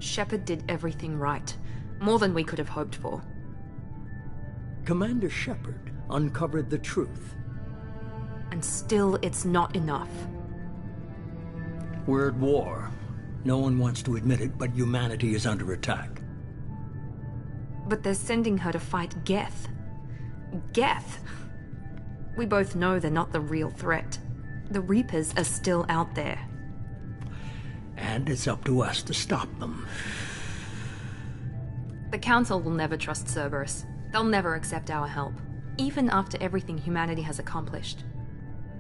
Shepard did everything right. More than we could have hoped for. Commander Shepard uncovered the truth. And still, it's not enough. We're at war. No one wants to admit it, but humanity is under attack. But they're sending her to fight Geth. Geth! We both know they're not the real threat. The Reapers are still out there. And it's up to us to stop them. The Council will never trust Cerberus. They'll never accept our help, even after everything humanity has accomplished.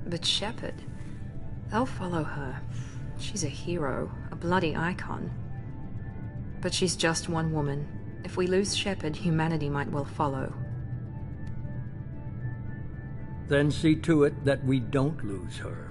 But Shepard, they'll follow her. She's a hero, a bloody icon. But she's just one woman. If we lose Shepard, humanity might well follow. Then see to it that we don't lose her.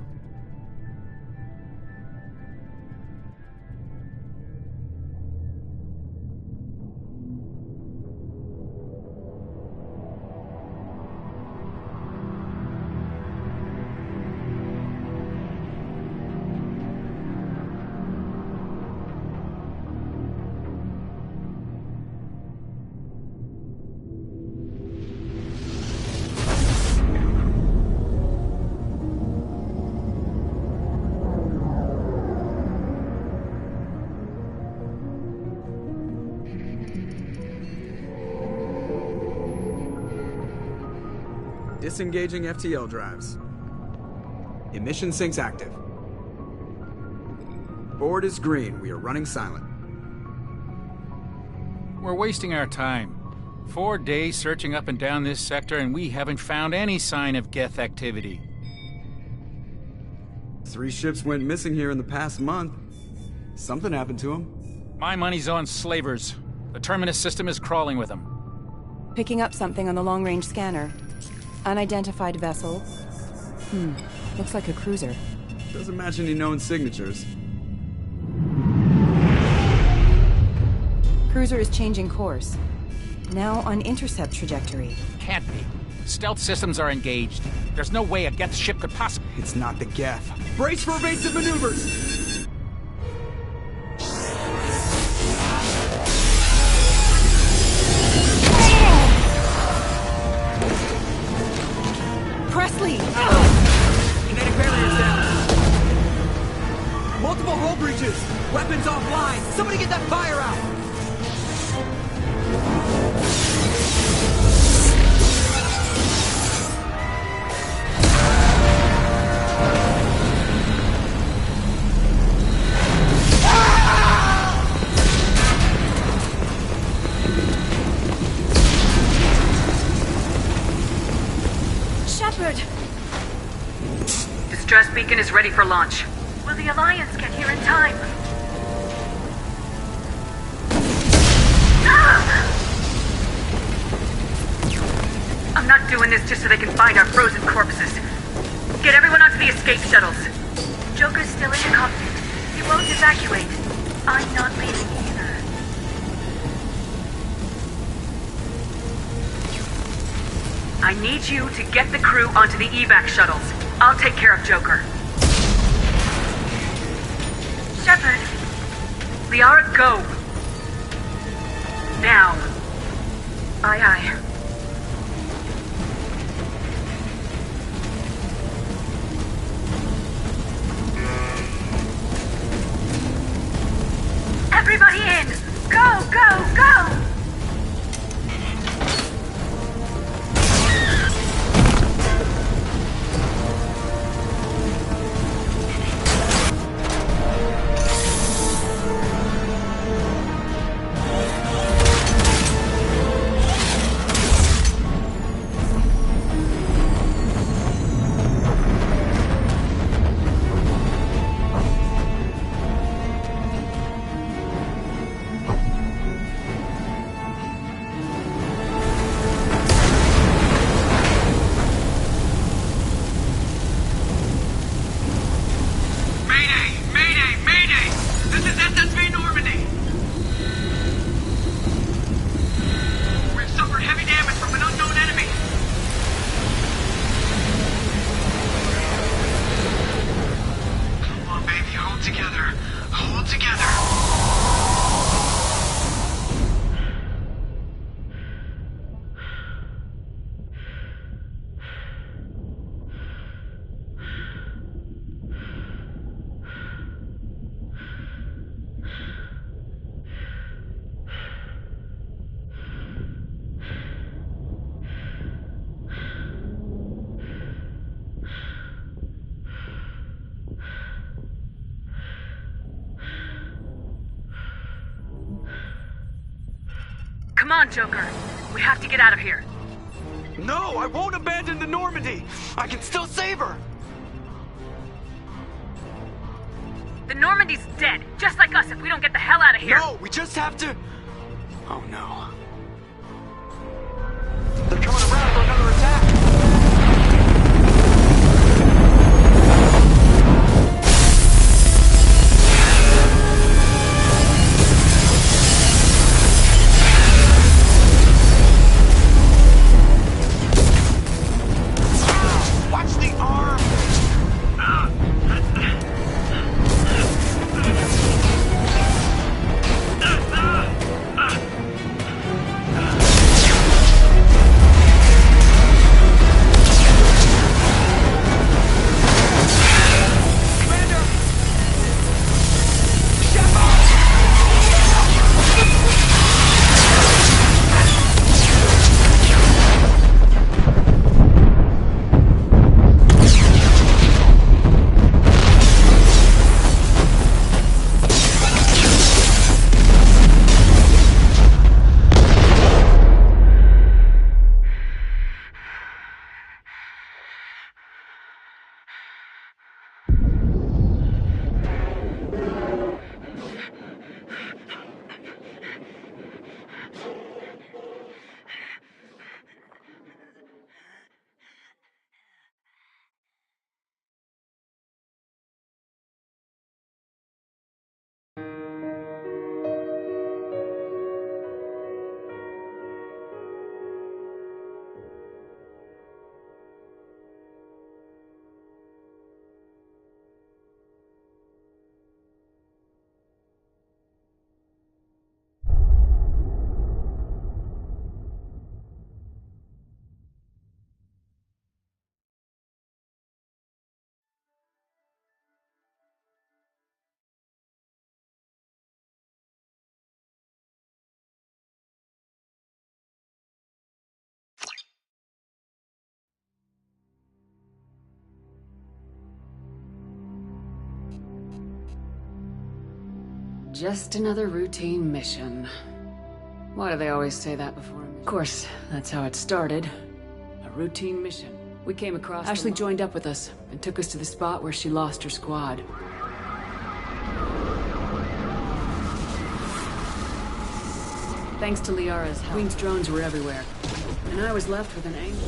Disengaging FTL drives. Emission sinks active. Board is green. We are running silent. We're wasting our time. 4 days searching up and down this sector, and we haven't found any sign of Geth activity. 3 ships went missing here in the past month. Something happened to them. My money's on slavers. The Terminus system is crawling with them. Picking up something on the long-range scanner. Unidentified vessel. Looks like a cruiser. Doesn't match any known signatures. Cruiser is changing course. Now on intercept trajectory. Can't be. Stealth systems are engaged. There's no way a Geth ship could possibly... It's not the Geth. Brace for evasive maneuvers! Presley! Kinetic barriers down. Multiple hull breaches. Weapons offline. Somebody get that fire out. Distress beacon is ready for launch. Will the Alliance get here in time? I'm not doing this just so they can find our frozen corpses. Get everyone onto the escape shuttles. Joker's still in the cockpit. He won't evacuate. I'm not leaving either. I need you to get the crew onto the evac shuttles. I'll take care of Joker. Shepard. Liara, go. Now. Aye, aye. Everybody in! Go, go, go! Come on, Joker. We have to get out of here. No, I won't abandon the Normandy. I can still save her. The Normandy's dead, just like us if we don't get the hell out of here. No, we just have to... Oh no. They're coming around for another attack. Watch the arm! Just another routine mission. Why do they always say that before? Of course, that's how it started. A routine mission. We came across Ashley joined up with us and took us to the spot where she lost her squad. Thanks to Liara's help, Queen's drones were everywhere. And I was left with an angry...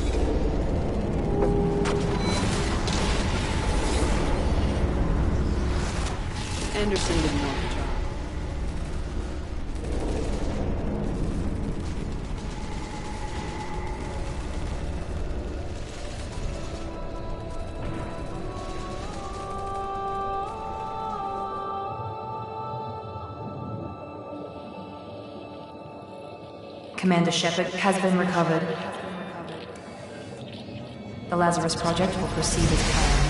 Anderson didn't want the job. Commander Shepard has been recovered. The Lazarus Project will proceed as planned.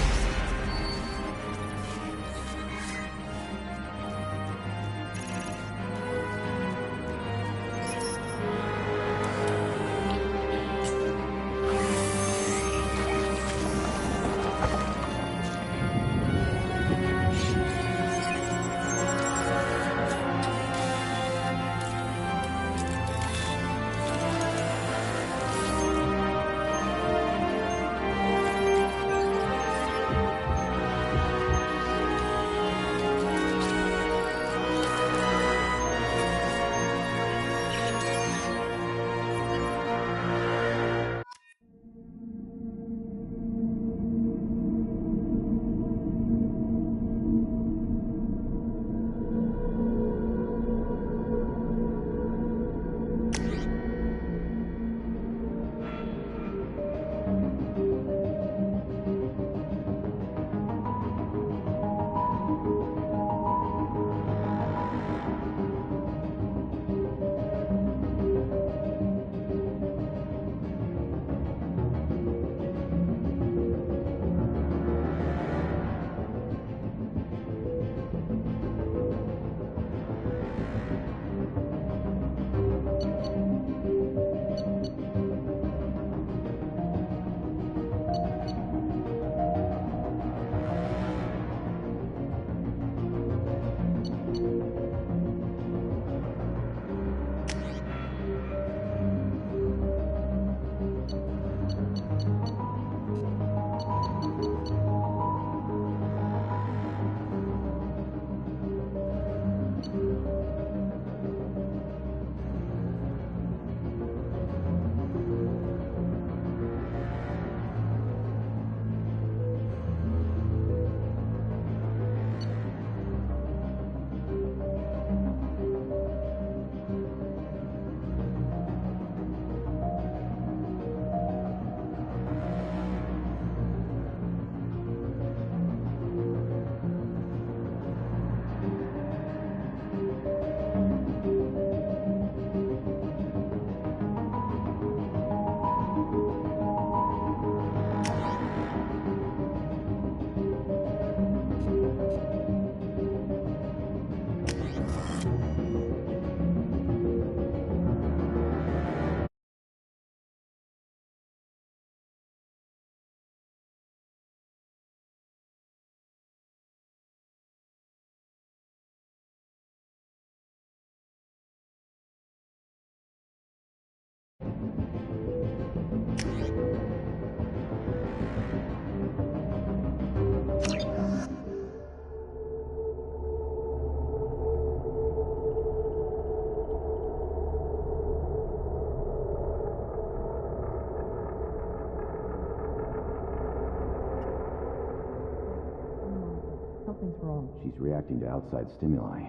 wrong? She's reacting to outside stimuli,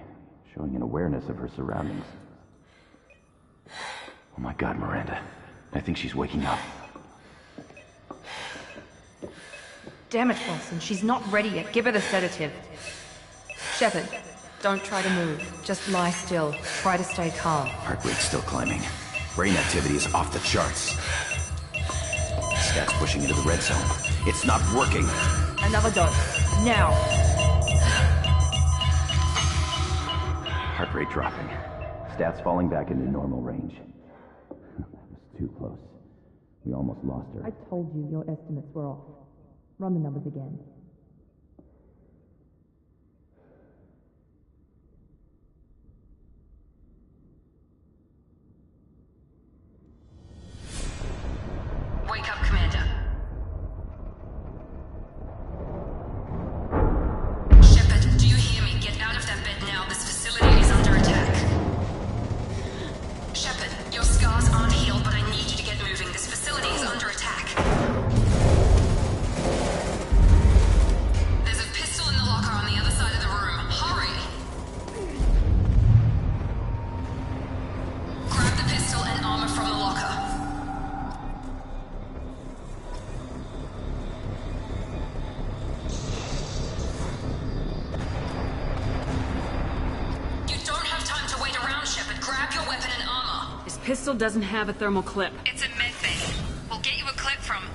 showing an awareness of her surroundings. Oh my god, Miranda. I think she's waking up. Damn it, Wilson. She's not ready yet. Give her the sedative. Shepard, don't try to move. Just lie still. Try to stay calm. Heart rate's still climbing. Brain activity is off the charts. Stats pushing into the red zone. It's not working. Another dose. Now. Heart rate dropping. Stats falling back into normal range. That was too close. We almost lost her. I told you your estimates were off. Run the numbers again. Wake up, Commander. Shepard, do you hear me? Get out of that bed now. This facility is under attack. Shepard, your scars aren't healed, but I need you to get moving. This facility is under attack. There's a pistol in the locker on the other side of the room. Hurry! Grab the pistol and armor from the locker. Pistol doesn't have a thermal clip. It's a med bay. We'll get you a clip from...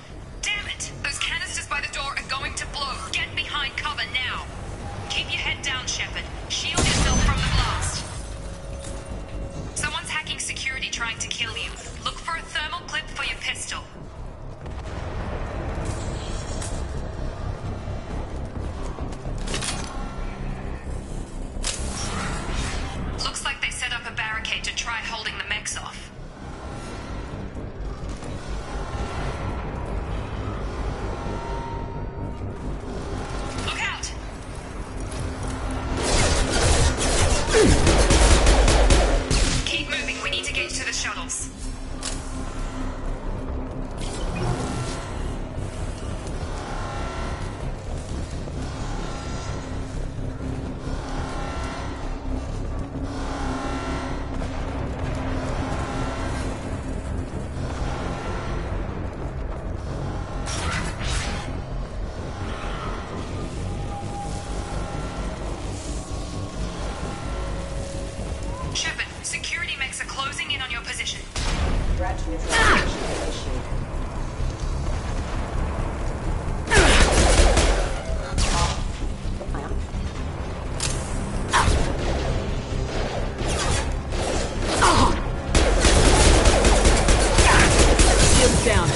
Damn it! Those canisters by the door are going to blow. Get behind cover now. Keep your head down, Shepard. Shield yourself from the blast. Someone's hacking security trying to kill you. Look for a thermal clip for your pistol. Looks like they set up a barricade to try holding the mechs off. Look out! Keep moving, we need to get to the shuttles. Shepard, security mechs are closing in on your position. Shields down.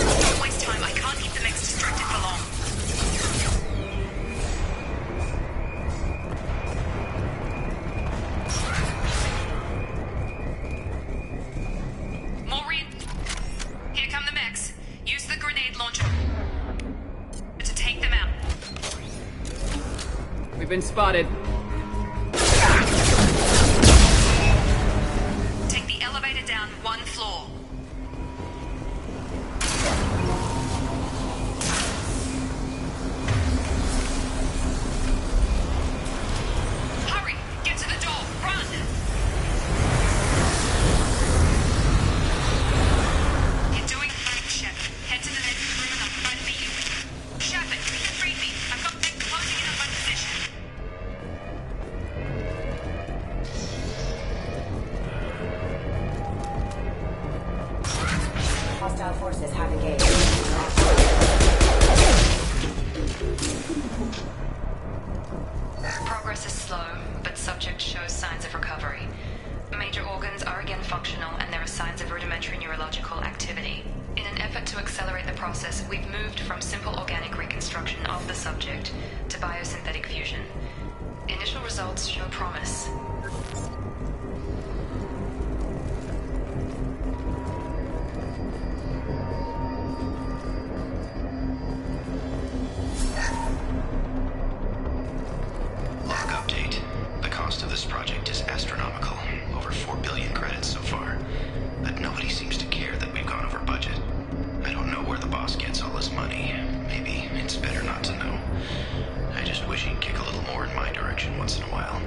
Don't waste time, I can't keep the mechs distracted for long. Maureen, here come the mechs. Use the grenade launcher to take them out. We've been spotted. Take the elevator down one floor. Hurry! Get to the door! Run! You're doing great, Shepard. Head to the next room and I'll try to meet you. Shepard, read me. I've got mechs closing in on my position. we've moved from simple organic reconstruction of the subject to biosynthetic fusion. Initial results show promise. Log update. The cost of this project is astronomical. Over 4 billion credits so far. But nobody seems to care that we've gone over budget. I don't know where the boss gets all his money. Maybe it's better not to know. I just wish he'd kick a little more in my direction once in a while.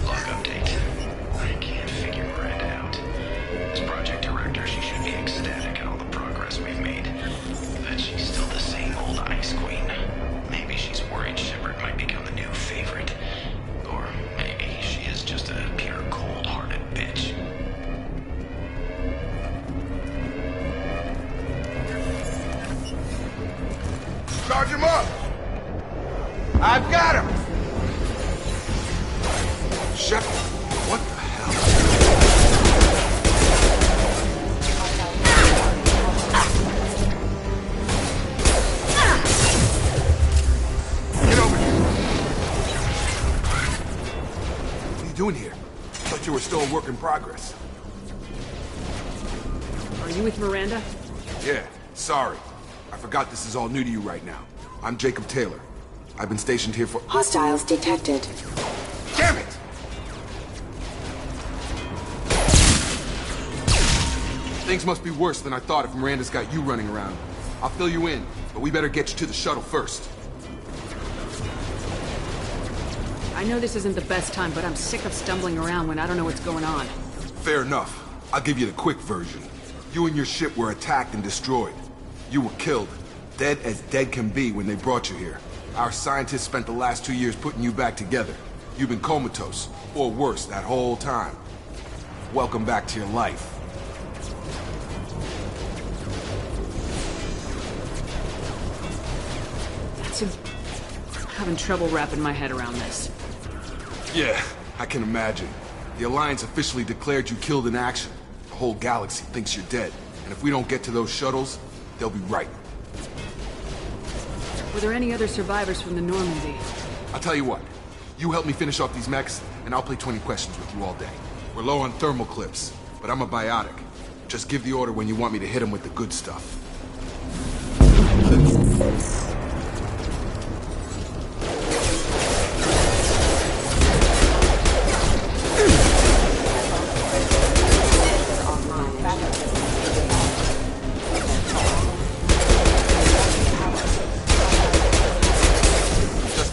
Log update. I can't figure Miranda out. As project director, she should be ecstatic at all the progress we've made. But she's still the same old ice queen. Maybe she's worried Shepard might become the new favorite. Or maybe she is just a pure cold-hearted bitch. Charge him up! I've got him! Shepard, what the hell? Get over here! What are you doing here? Thought you were still a work in progress. Are you with Miranda? Yeah, sorry. I forgot this is all new to you right now. I'm Jacob Taylor. I've been stationed here for— Hostiles detected. Damn it! Things must be worse than I thought if Miranda's got you running around. I'll fill you in, but we better get you to the shuttle first. I know this isn't the best time, but I'm sick of stumbling around when I don't know what's going on. Fair enough. I'll give you the quick version. You and your ship were attacked and destroyed. You were killed. Dead as dead can be when they brought you here. Our scientists spent the last 2 years putting you back together. You've been comatose, or worse, that whole time. Welcome back to your life. I'm having trouble wrapping my head around this. Yeah, I can imagine. The Alliance officially declared you killed in action. The whole galaxy thinks you're dead. And if we don't get to those shuttles, they'll be right. Were there any other survivors from the Normandy? I'll tell you what. You help me finish off these mechs, and I'll play 20 questions with you all day. We're low on thermal clips, but I'm a biotic. Just give the order when you want me to hit them with the good stuff.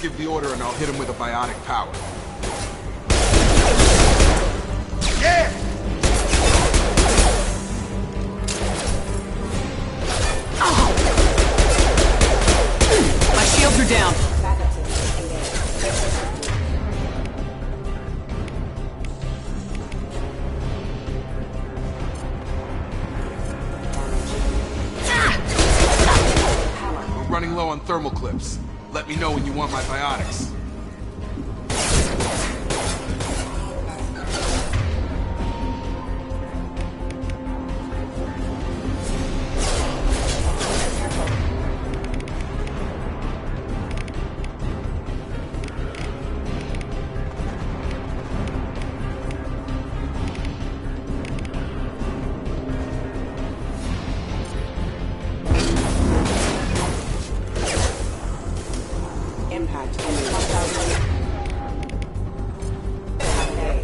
Give the order and I'll hit him with a biotic power. Yeah! Oh! My shields are down. We're running low on thermal clips. Let me know when you want my biotics.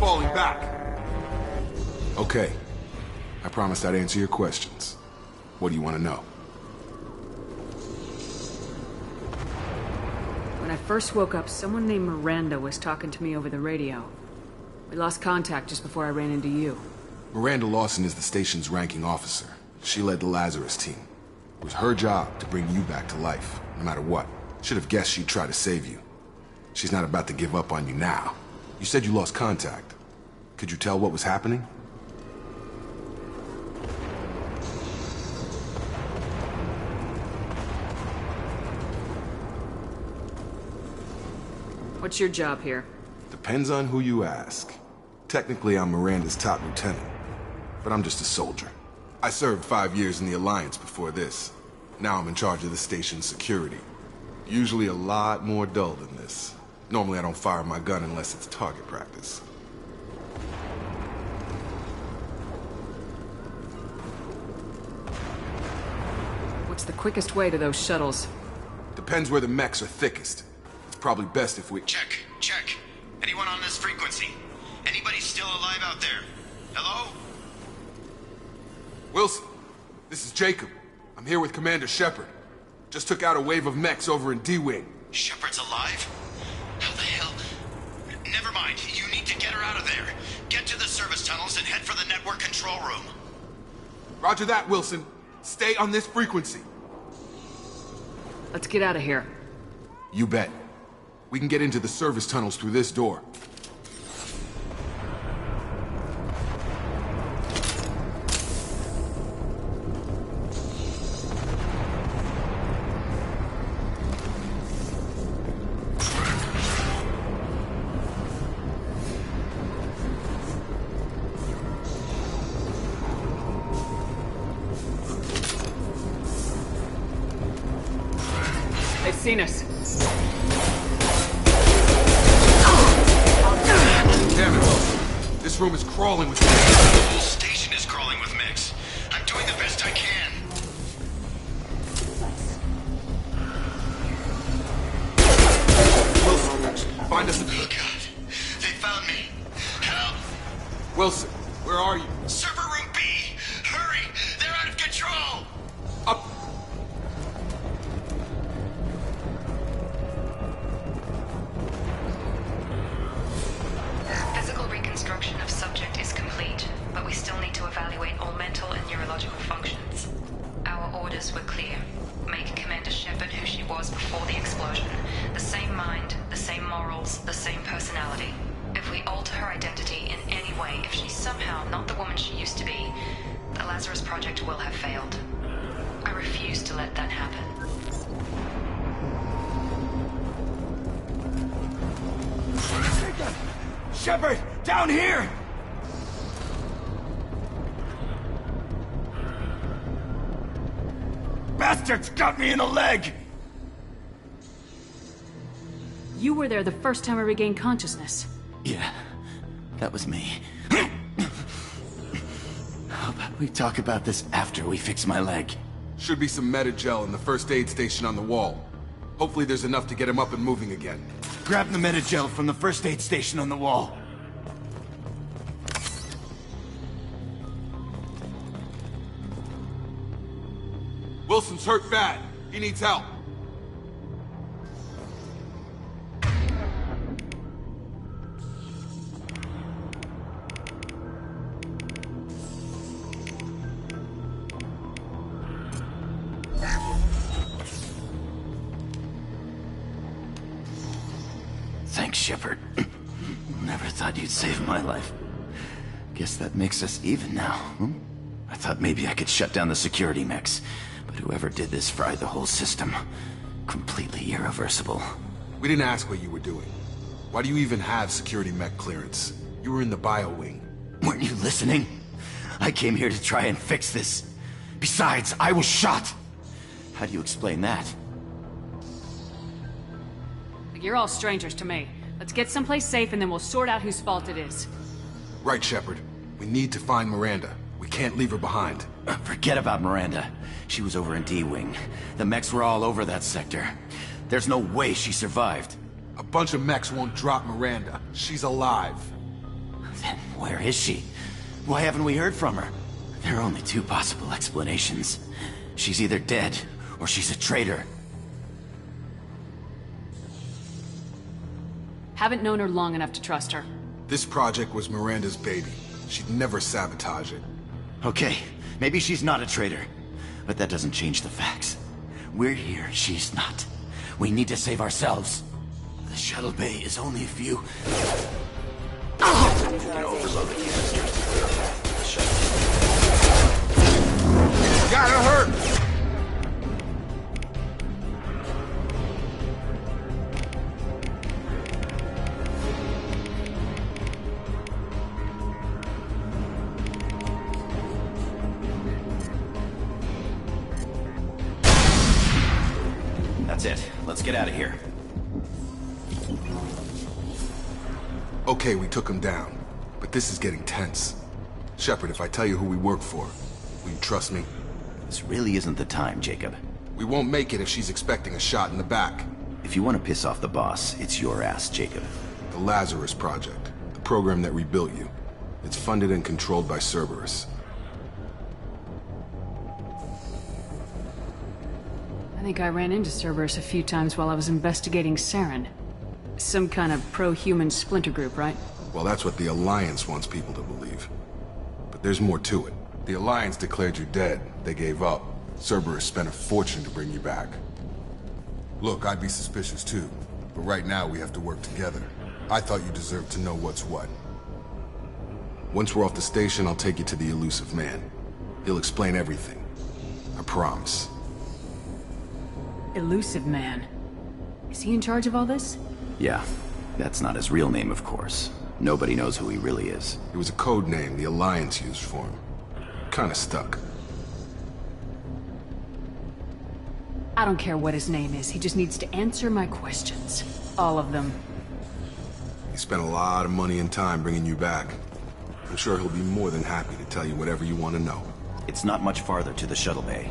Falling back. Okay. I promised I'd answer your questions. What do you want to know? When I first woke up, someone named Miranda was talking to me over the radio. We lost contact just before I ran into you. Miranda Lawson is the station's ranking officer. She led the Lazarus team. It was her job to bring you back to life, no matter what. Should have guessed she'd try to save you. She's not about to give up on you now. You said you lost contact. Could you tell what was happening? What's your job here? Depends on who you ask. Technically, I'm Miranda's top lieutenant, but I'm just a soldier. I served 5 years in the Alliance before this. Now I'm in charge of the station's security. Usually a lot more dull than this. Normally I don't fire my gun unless it's target practice. What's the quickest way to those shuttles? Depends where the mechs are thickest. It's probably best if we... Check. Anyone on this frequency? Anybody still alive out there? Hello? Wilson, this is Jacob. I'm here with Commander Shepard. Just took out a wave of mechs over in D-Wing. Shepard's alive? How the hell? Never mind. You need to get her out of there. Get to the service tunnels and head for the network control room. Roger that, Wilson. Stay on this frequency. Let's get out of here. You bet. We can get into the service tunnels through this door. They've seen us. Damn it, Wilson. This room is crawling with The whole station is crawling with mechs. I'm doing the best I can. Wilson, find us a... Oh God. They found me. Help! Wilson, where are you? Server room B! Hurry! They're out of control! Up! Physical reconstruction of subject is complete, but we still need to evaluate all mental and neurological functions. Our orders were clear. Make Commander Shepard who she was before the explosion. The same mind, the same morals, the same personality. If we alter her identity in any way, if she's somehow not the woman she used to be, the Lazarus Project will have failed. I refuse to let that happen. Shepard, down here! Bastards got me in the leg! You were there the first time I regained consciousness. Yeah, that was me. How about we talk about this after we fix my leg? Should be some meta-gel in the first aid station on the wall. Hopefully there's enough to get him up and moving again. Grab the meta-gel from the first aid station on the wall. Wilson's hurt bad. He needs help. Thanks, Shepard. Never thought you'd save my life. Guess that makes us even now, hmm? I thought maybe I could shut down the security mechs, but whoever did this fried the whole system. Completely irreversible. We didn't ask what you were doing. Why do you even have security mech clearance? You were in the bio wing. Weren't you listening? I came here to try and fix this. Besides, I was shot. How do you explain that? You're all strangers to me. Let's get someplace safe and then we'll sort out whose fault it is. Right, Shepard. We need to find Miranda. We can't leave her behind. Forget about Miranda. She was over in D-Wing. The mechs were all over that sector. There's no way she survived. A bunch of mechs won't drop Miranda. She's alive. Then where is she? Why haven't we heard from her? There are only two possible explanations. She's either dead, or she's a traitor. Haven't known her long enough to trust her. This project was Miranda's baby. She'd never sabotage it. Okay, maybe she's not a traitor. but that doesn't change the facts. We're here, she's not. We need to save ourselves. The shuttle bay is only a few... You can overload the canisters. The shuttle... Gotta hurt! That's it. Let's get out of here. Okay, we took him down. But this is getting tense. Shepard, if I tell you who we work for, will you trust me? This really isn't the time, Jacob. We won't make it if she's expecting a shot in the back. If you want to piss off the boss, it's your ass, Jacob. The Lazarus Project. The program that rebuilt you. It's funded and controlled by Cerberus. I think I ran into Cerberus a few times while I was investigating Saren. Some kind of pro-human splinter group, right? Well, that's what the Alliance wants people to believe. But there's more to it. The Alliance declared you dead. They gave up. Cerberus spent a fortune to bring you back. Look, I'd be suspicious too. But right now we have to work together. I thought you deserved to know what's what. Once we're off the station, I'll take you to the elusive man. He'll explain everything. I promise. Elusive Man. Is he in charge of all this? Yeah. That's not his real name, of course. Nobody knows who he really is. It was a code name the Alliance used for him. Kinda stuck. I don't care what his name is. He just needs to answer my questions. All of them. He spent a lot of money and time bringing you back. I'm sure he'll be more than happy to tell you whatever you want to know. It's not much farther to the shuttle bay.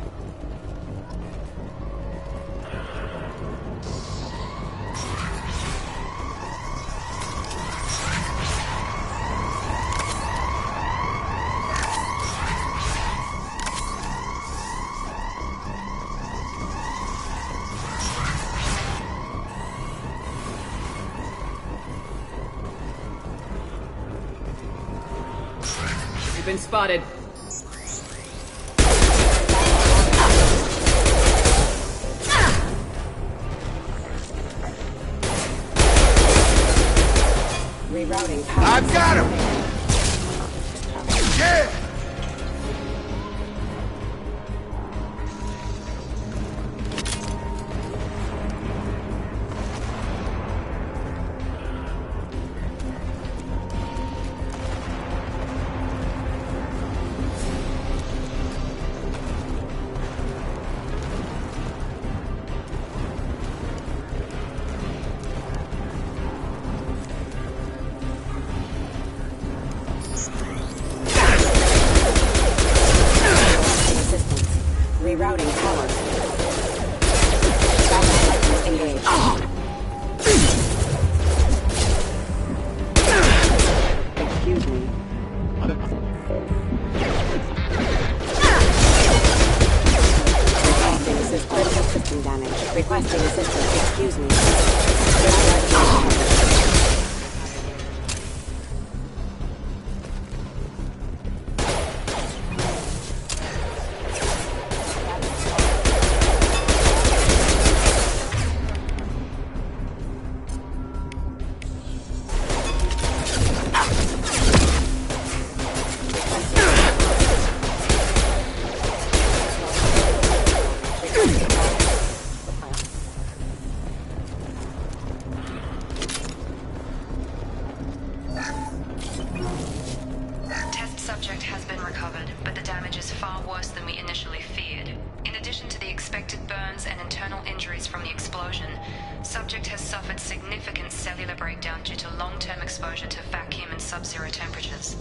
Been spotted. Rerouting. I've got him! Yeah! Rerouting power. Engage. Excuse me. Requesting assist. Critical system damage. Requesting assistance. Excuse me. Subject has been recovered, but the damage is far worse than we initially feared. In addition to the expected burns and internal injuries from the explosion, subject has suffered significant cellular breakdown due to long-term exposure to vacuum and sub-zero temperatures.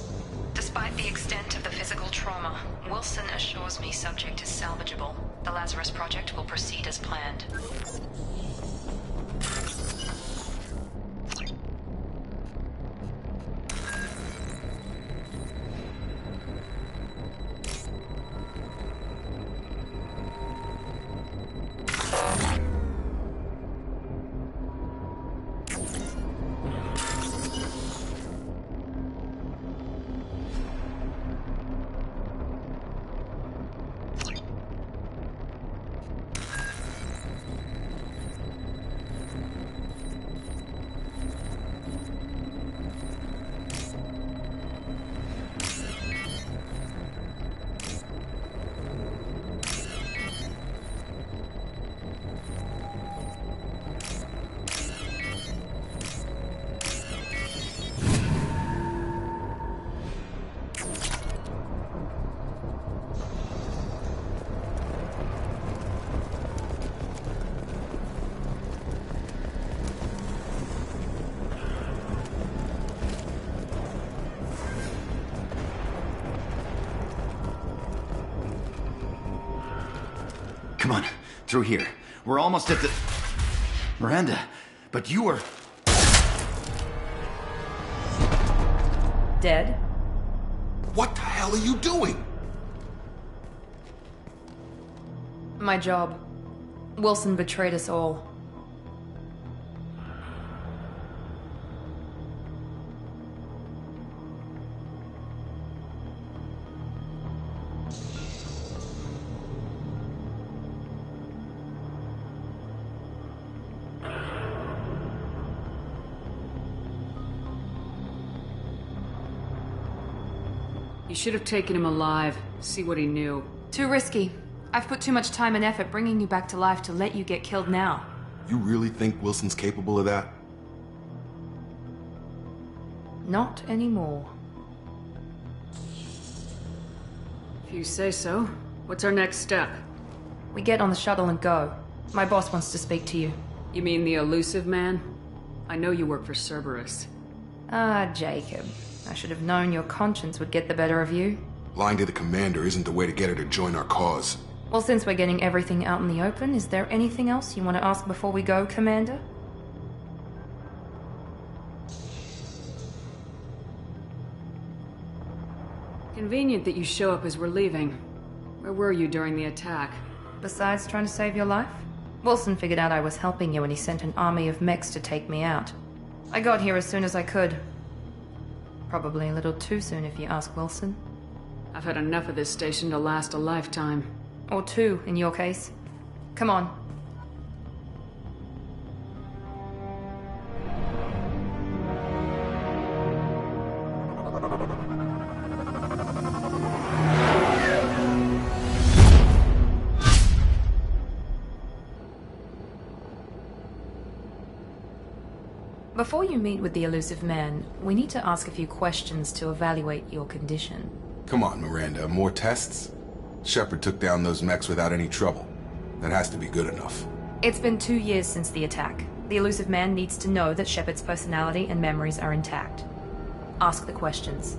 Despite the extent of the physical trauma, Wilson assures me subject is salvageable. The Lazarus Project will proceed as planned. on, through here. We're almost at the... Miranda, but you were... Dead? What the hell are you doing? My job. Wilson betrayed us all. You should have taken him alive, see what he knew. Too risky. I've put too much time and effort bringing you back to life to let you get killed now. You really think Wilson's capable of that? Not anymore. If you say so. What's our next step? We get on the shuttle and go. My boss wants to speak to you. You mean the elusive man? I know you work for Cerberus. Ah, Jacob. I should have known your conscience would get the better of you. Lying to the commander isn't the way to get her to join our cause. Well, since we're getting everything out in the open, is there anything else you want to ask before we go, Commander? Convenient that you show up as we're leaving. Where were you during the attack? Besides trying to save your life? Wilson figured out I was helping you and he sent an army of mechs to take me out. I got here as soon as I could. Probably a little too soon if you ask Wilson. I've had enough of this station to last a lifetime. Or two, in your case. Come on. Before you meet with the elusive man, we need to ask a few questions to evaluate your condition. Come on, Miranda, more tests? Shepard took down those mechs without any trouble. That has to be good enough. It's been 2 years since the attack. The elusive man needs to know that Shepard's personality and memories are intact. Ask the questions.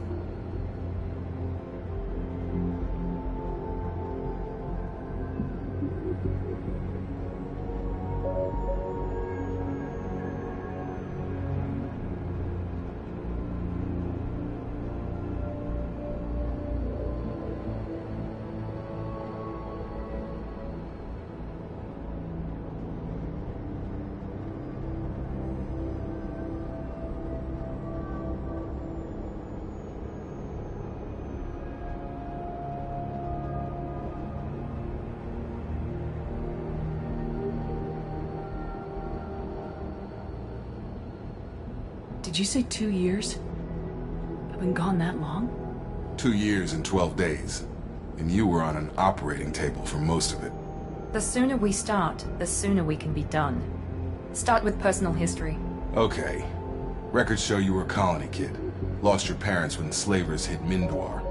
Did you say 2 years? I've been gone that long? 2 years and 12 days. And you were on an operating table for most of it. The sooner we start, the sooner we can be done. Start with personal history. Okay. Records show you were a colony kid. Lost your parents when the slavers hit Mindor.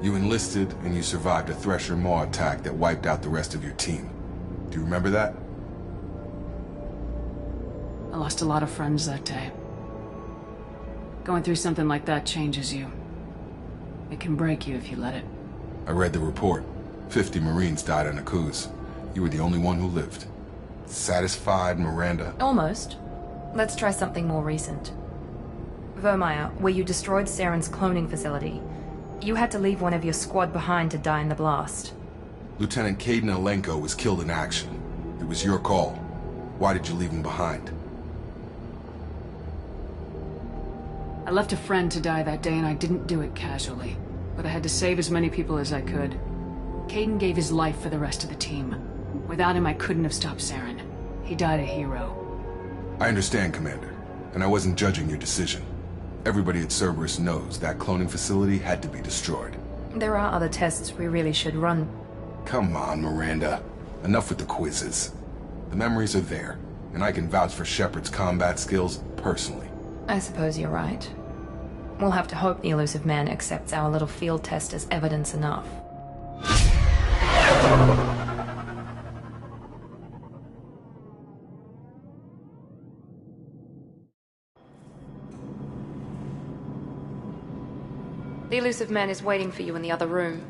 You enlisted, and you survived a Thresher Maw attack that wiped out the rest of your team. Do you remember that? I lost a lot of friends that day. Going through something like that changes you. It can break you if you let it. I read the report. 50 Marines died on a cruise. You were the only one who lived. Satisfied, Miranda? Almost. Let's try something more recent. Vermeer, where you destroyed Saren's cloning facility. You had to leave one of your squad behind to die in the blast. Lieutenant Caden Alenko was killed in action. It was your call. Why did you leave him behind? I left a friend to die that day and I didn't do it casually. But I had to save as many people as I could. Caden gave his life for the rest of the team. Without him, I couldn't have stopped Saren. He died a hero. I understand, Commander. And I wasn't judging your decision. Everybody at Cerberus knows that cloning facility had to be destroyed. There are other tests we really should run. Come on, Miranda. Enough with the quizzes. The memories are there, and I can vouch for Shepard's combat skills personally. I suppose you're right. We'll have to hope the elusive man accepts our little field test as evidence enough. The elusive man is waiting for you in the other room.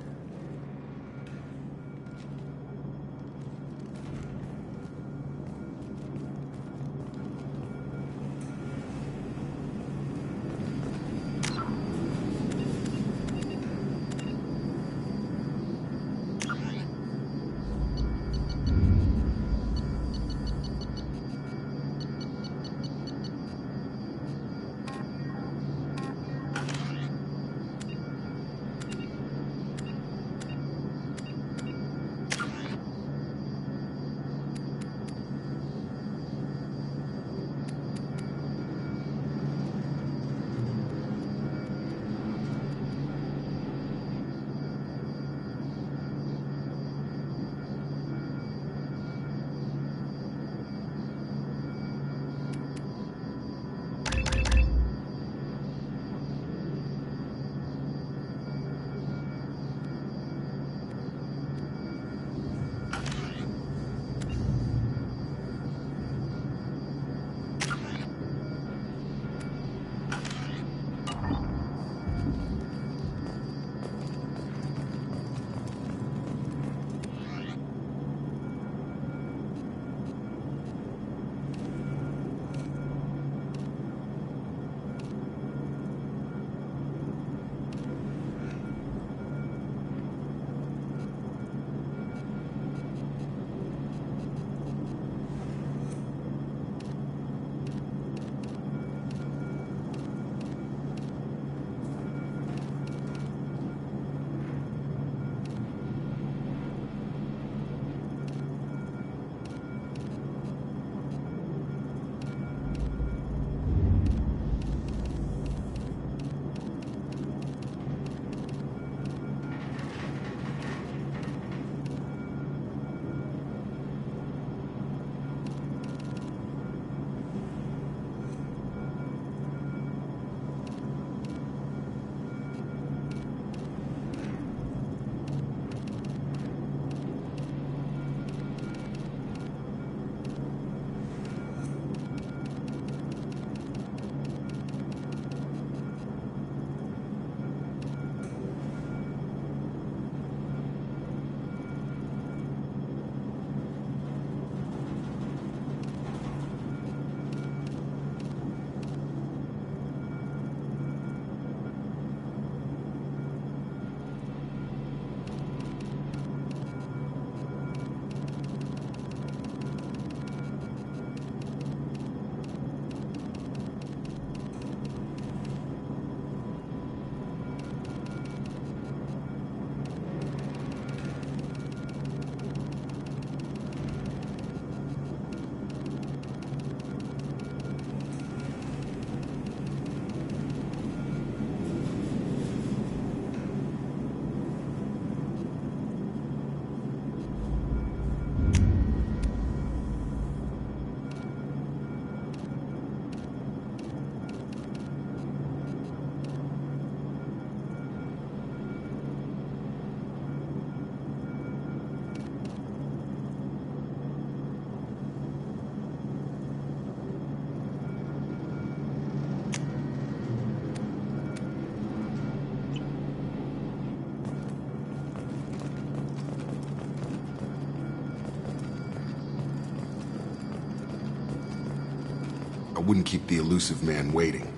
wouldn't keep the elusive man waiting.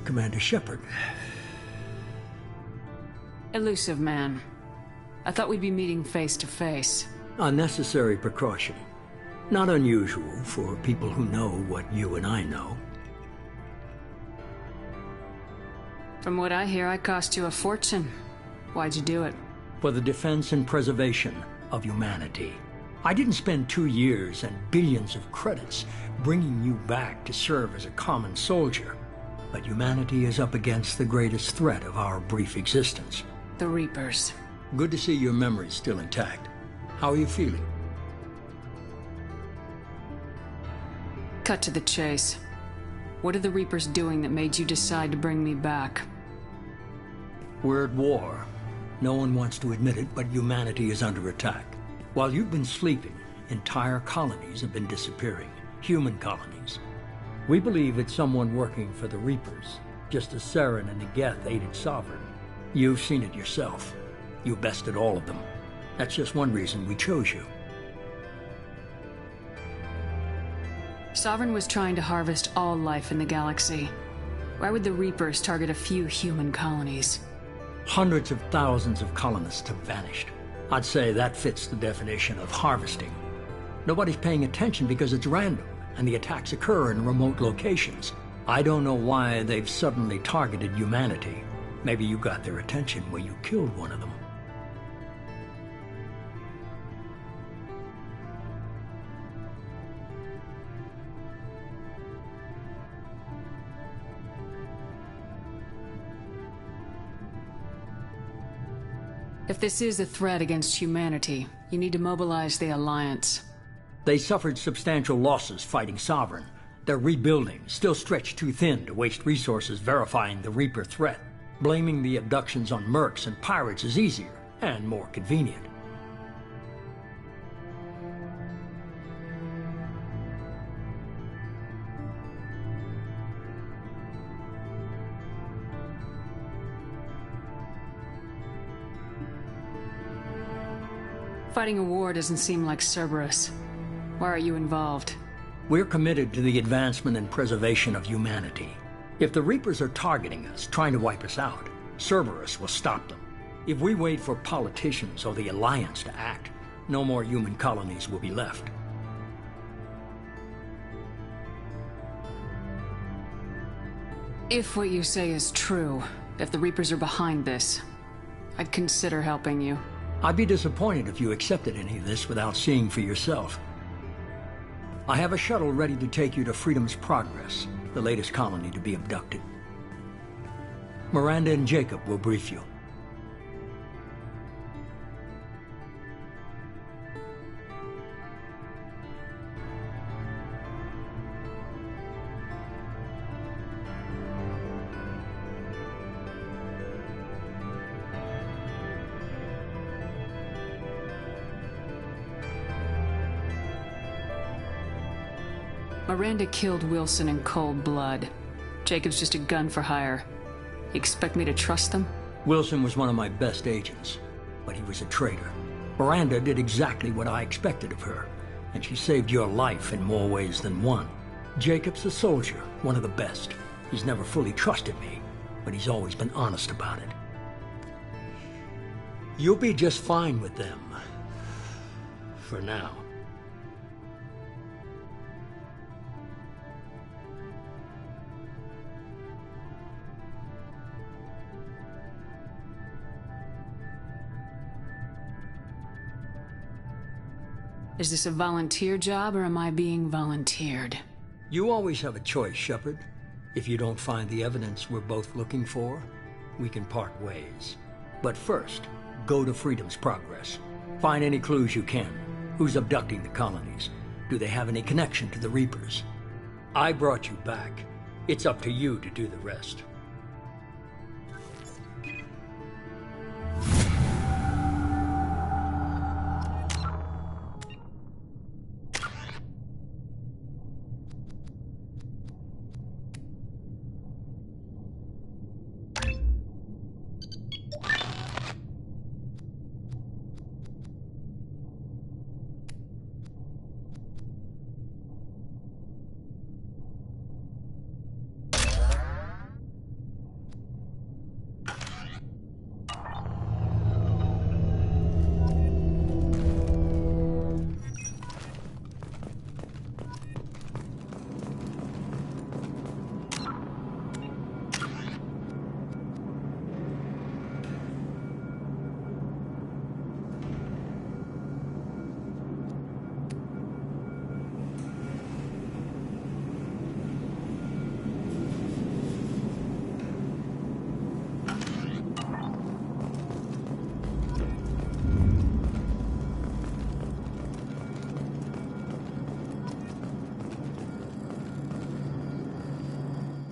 Commander Shepard. Elusive man. I thought we'd be meeting face to face. Unnecessary precaution. Not unusual for people who know what you and I know. From what I hear, I cost you a fortune. Why'd you do it? For the defense and preservation of humanity. I didn't spend 2 years and billions of credits bringing you back to serve as a common soldier. But humanity is up against the greatest threat of our brief existence. The Reapers. Good to see your memory's still intact. How are you feeling? Cut to the chase. What are the Reapers doing that made you decide to bring me back? We're at war. No one wants to admit it, but humanity is under attack. While you've been sleeping, entire colonies have been disappearing. Human colonies. We believe it's someone working for the Reapers, just as Saren and Negeth aided Sovereign. You've seen it yourself. You bested all of them. That's just one reason we chose you. Sovereign was trying to harvest all life in the galaxy. Why would the Reapers target a few human colonies? Hundreds of thousands of colonists have vanished. I'd say that fits the definition of harvesting. Nobody's paying attention because it's random, and the attacks occur in remote locations. I don't know why they've suddenly targeted humanity. Maybe you got their attention when you killed one of them. If this is a threat against humanity, you need to mobilize the Alliance. They suffered substantial losses fighting Sovereign. They're rebuilding, still stretched too thin to waste resources verifying the Reaper threat. Blaming the abductions on mercs and pirates is easier and more convenient. Fighting a war doesn't seem like Cerberus. Why are you involved? We're committed to the advancement and preservation of humanity. If the Reapers are targeting us, trying to wipe us out, Cerberus will stop them. If we wait for politicians or the Alliance to act, no more human colonies will be left. If what you say is true, if the Reapers are behind this, I'd consider helping you. I'd be disappointed if you accepted any of this without seeing for yourself. I have a shuttle ready to take you to Freedom's Progress, the latest colony to be abducted. Miranda and Jacob will brief you. Miranda killed Wilson in cold blood. Jacob's just a gun for hire. You expect me to trust them? Wilson was one of my best agents, but he was a traitor. Miranda did exactly what I expected of her, and she saved your life in more ways than one. Jacob's a soldier, one of the best. He's never fully trusted me, but he's always been honest about it. You'll be just fine with them. For now. Is this a volunteer job, or am I being volunteered? You always have a choice, Shepard. If you don't find the evidence we're both looking for, we can part ways. But first, go to Freedom's Progress. Find any clues you can. Who's abducting the colonies? Do they have any connection to the Reapers? I brought you back. It's up to you to do the rest.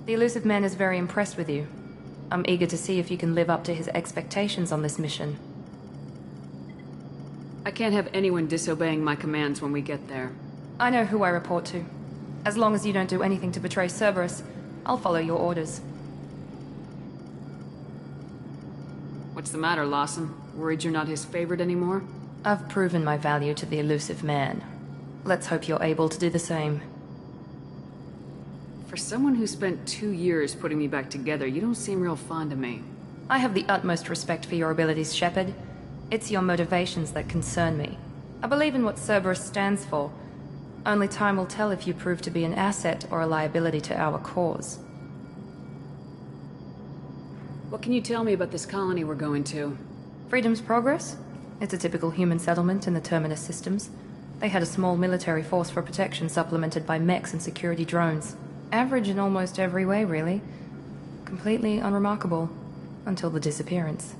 The elusive man is very impressed with you. I'm eager to see if you can live up to his expectations on this mission. I can't have anyone disobeying my commands when we get there. I know who I report to. As long as you don't do anything to betray Cerberus, I'll follow your orders. What's the matter, Lawson? Worried you're not his favorite anymore? I've proven my value to the elusive man. Let's hope you're able to do the same. For someone who spent 2 years putting me back together, you don't seem real fond of me. I have the utmost respect for your abilities, Shepard. It's your motivations that concern me. I believe in what Cerberus stands for. Only time will tell if you prove to be an asset or a liability to our cause. What can you tell me about this colony we're going to? Freedom's Progress? It's a typical human settlement in the Terminus systems. They had a small military force for protection supplemented by mechs and security drones. Average in almost every way, really. Completely unremarkable. Until the disappearance.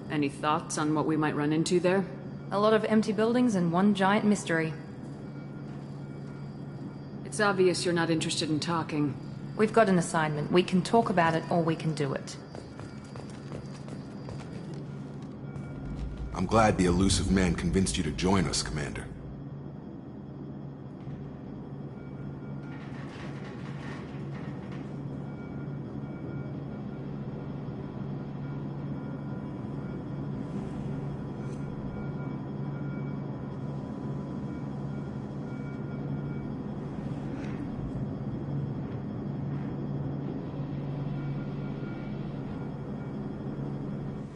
Any thoughts on what we might run into there? A lot of empty buildings and one giant mystery. It's obvious you're not interested in talking. We've got an assignment. We can talk about it or we can do it. I'm glad the elusive man convinced you to join us, Commander.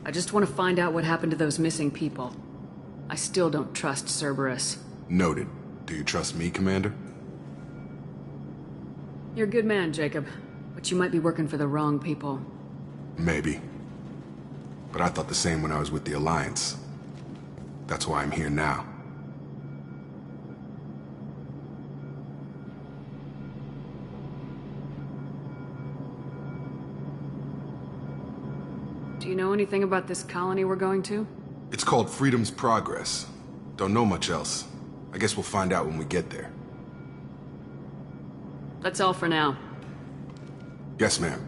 I just want to find out what happened to those missing people. I still don't trust Cerberus. Noted. Do you trust me, Commander? You're a good man, Jacob. But you might be working for the wrong people. Maybe. But I thought the same when I was with the Alliance. That's why I'm here now. Do you know anything about this colony we're going to? It's called Freedom's Progress. Don't know much else. I guess we'll find out when we get there. That's all for now. Yes, ma'am.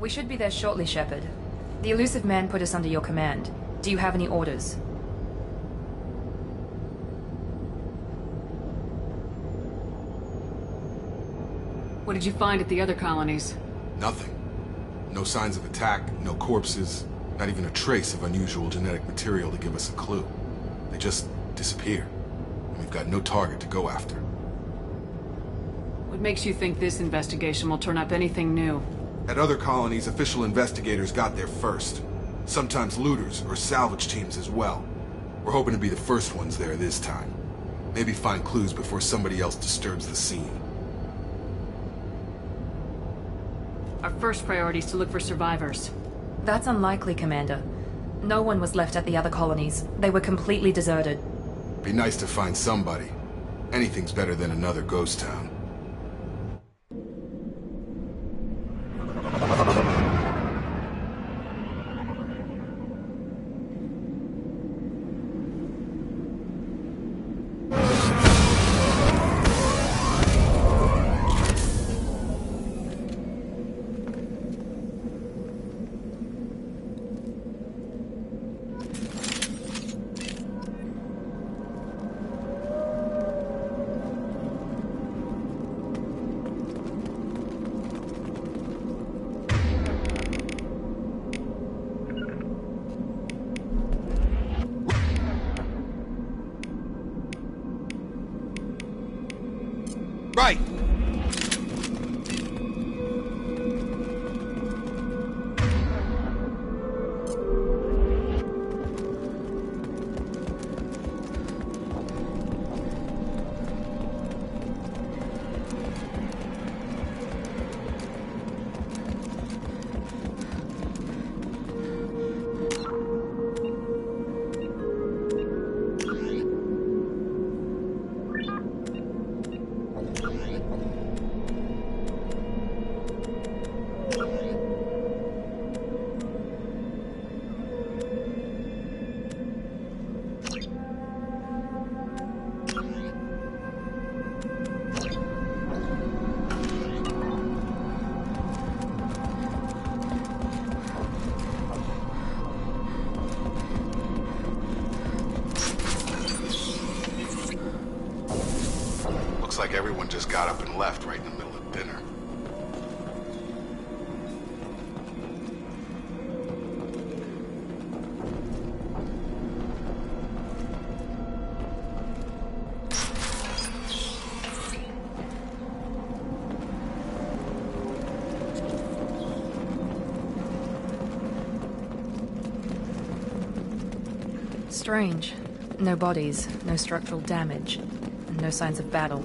We should be there shortly, Shepard. The elusive man put us under your command. Do you have any orders? What did you find at the other colonies? Nothing. No signs of attack, no corpses, not even a trace of unusual genetic material to give us a clue. They just disappear. And we've got no target to go after. What makes you think this investigation will turn up anything new? At other colonies, official investigators got there first. Sometimes looters or salvage teams as well. We're hoping to be the first ones there this time. Maybe find clues before somebody else disturbs the scene. Our first priority is to look for survivors. That's unlikely, Commander. No one was left at the other colonies. They were completely deserted. Be nice to find somebody. Anything's better than another ghost town. Right! Like everyone just got up and left right in the middle of dinner. Strange. No bodies, no structural damage, and no signs of battle.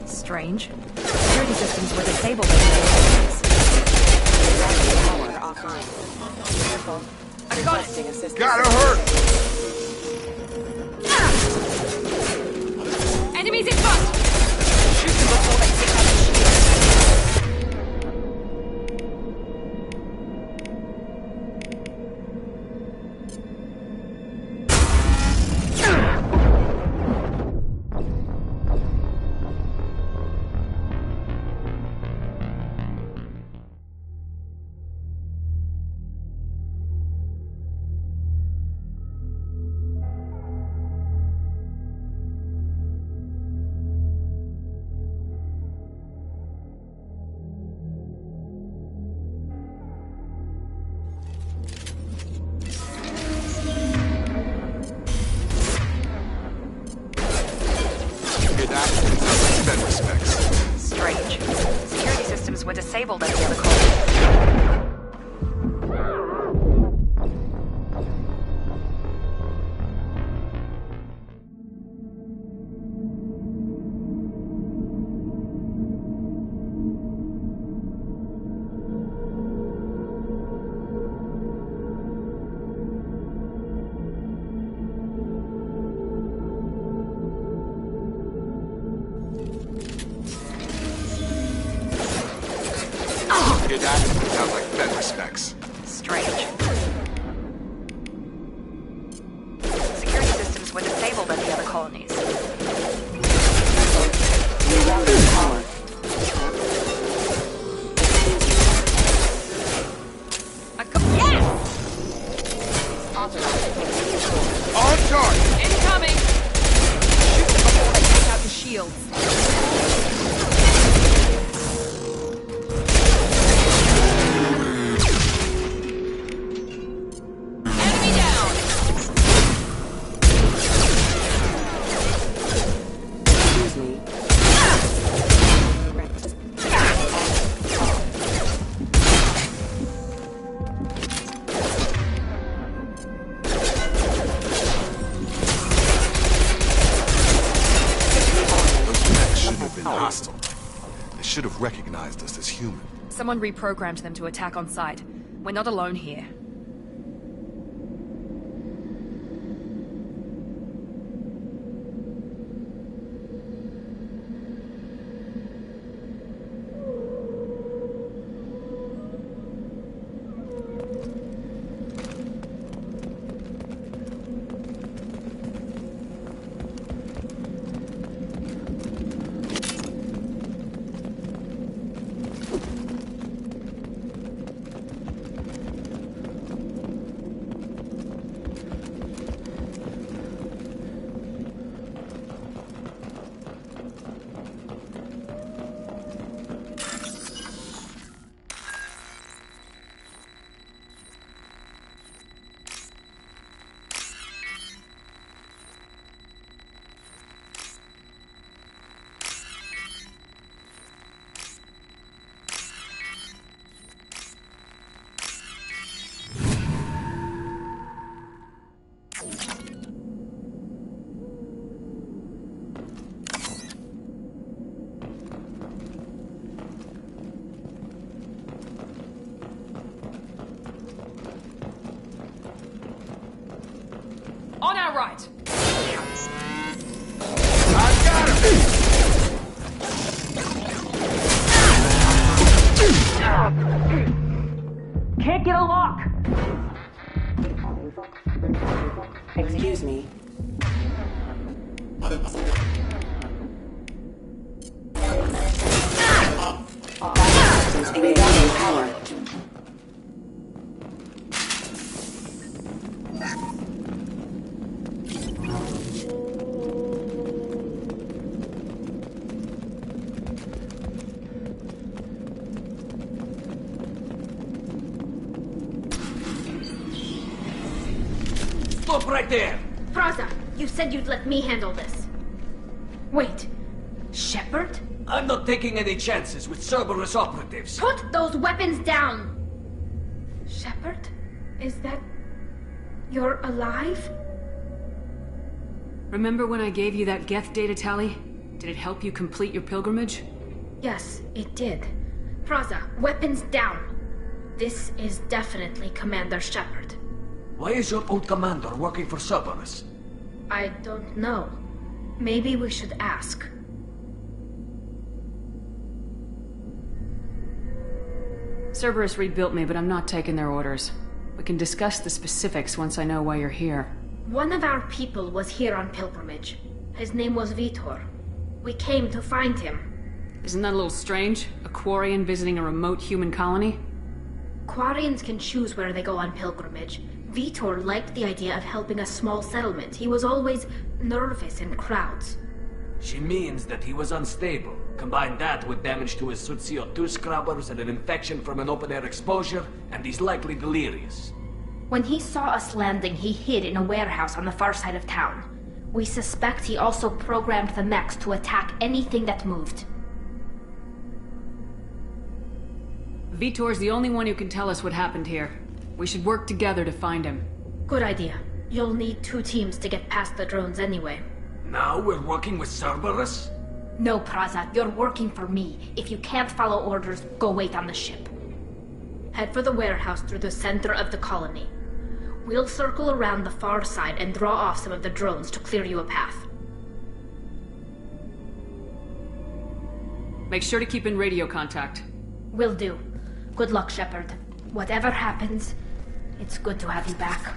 Strange. Security systems were disabled in the Power offline. Careful. I got it! Gotta hurt! Enemies in front! Shoot them before they pick up the shield. Strange. Security systems were disabled at the other colony. Hear that? Sounds like Fed specs. Strange. Security systems were disabled at the other colonies. hostile. They should have recognized us as human. Someone reprogrammed them to attack on sight. We're not alone here. On our right! I got him! Can't get a lock! Excuse me. Regaining power. Stop right there! Praza, you said you'd let me handle this. Wait, Shepard? I'm not taking any chances with Cerberus operatives. Put those weapons down! Shepard? Is that... you're alive? Remember when I gave you that Geth data tally? Did it help you complete your pilgrimage? Yes, it did. Praza, weapons down! This is definitely Commander Shepard. Why is your old commander working for Cerberus? I don't know. Maybe we should ask. Cerberus rebuilt me, but I'm not taking their orders. We can discuss the specifics once I know why you're here. One of our people was here on pilgrimage. His name was Vitor. We came to find him. Isn't that a little strange? A Quarian visiting a remote human colony? Quarians can choose where they go on pilgrimage. Vitor liked the idea of helping a small settlement. He was always nervous in crowds. She means that he was unstable. Combine that with damage to his suit CO2 scrubbers and an infection from an open-air exposure, and he's likely delirious. When he saw us landing, he hid in a warehouse on the far side of town. We suspect he also programmed the mechs to attack anything that moved. Vitor's the only one who can tell us what happened here. We should work together to find him. Good idea. You'll need 2 teams to get past the drones anyway. Now we're working with Cerberus? No, Praza, you're working for me. If you can't follow orders, go wait on the ship. Head for the warehouse through the center of the colony. We'll circle around the far side and draw off some of the drones to clear you a path. Make sure to keep in radio contact. Will do. Good luck, Shepard. Whatever happens, it's good to have you back.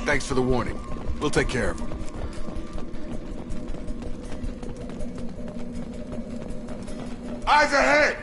Thanks for the warning. We'll take care of them. Eyes ahead!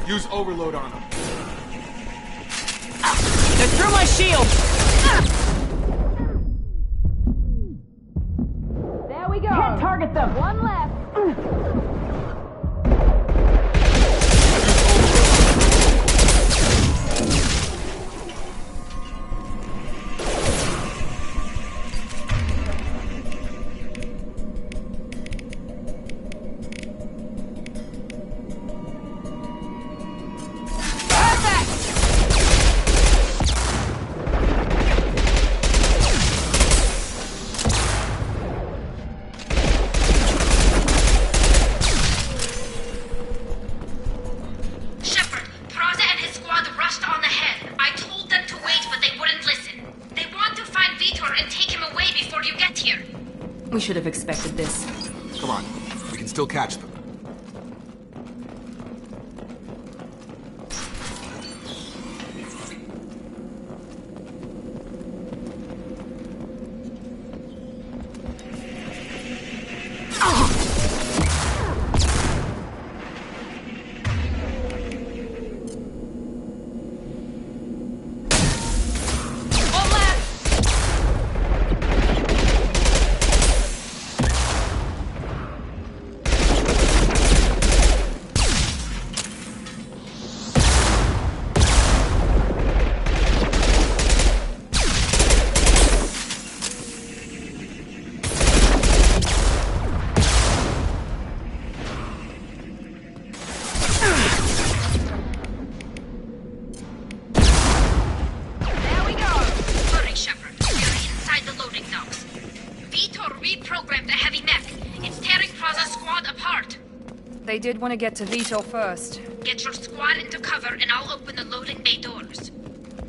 Use overload on them. They're through my shield! There we go. Can't target them! One left. We should have expected this. Come on, we can still catch them. They did want to get to Vitor first. Get your squad into cover and I'll open the loading bay doors.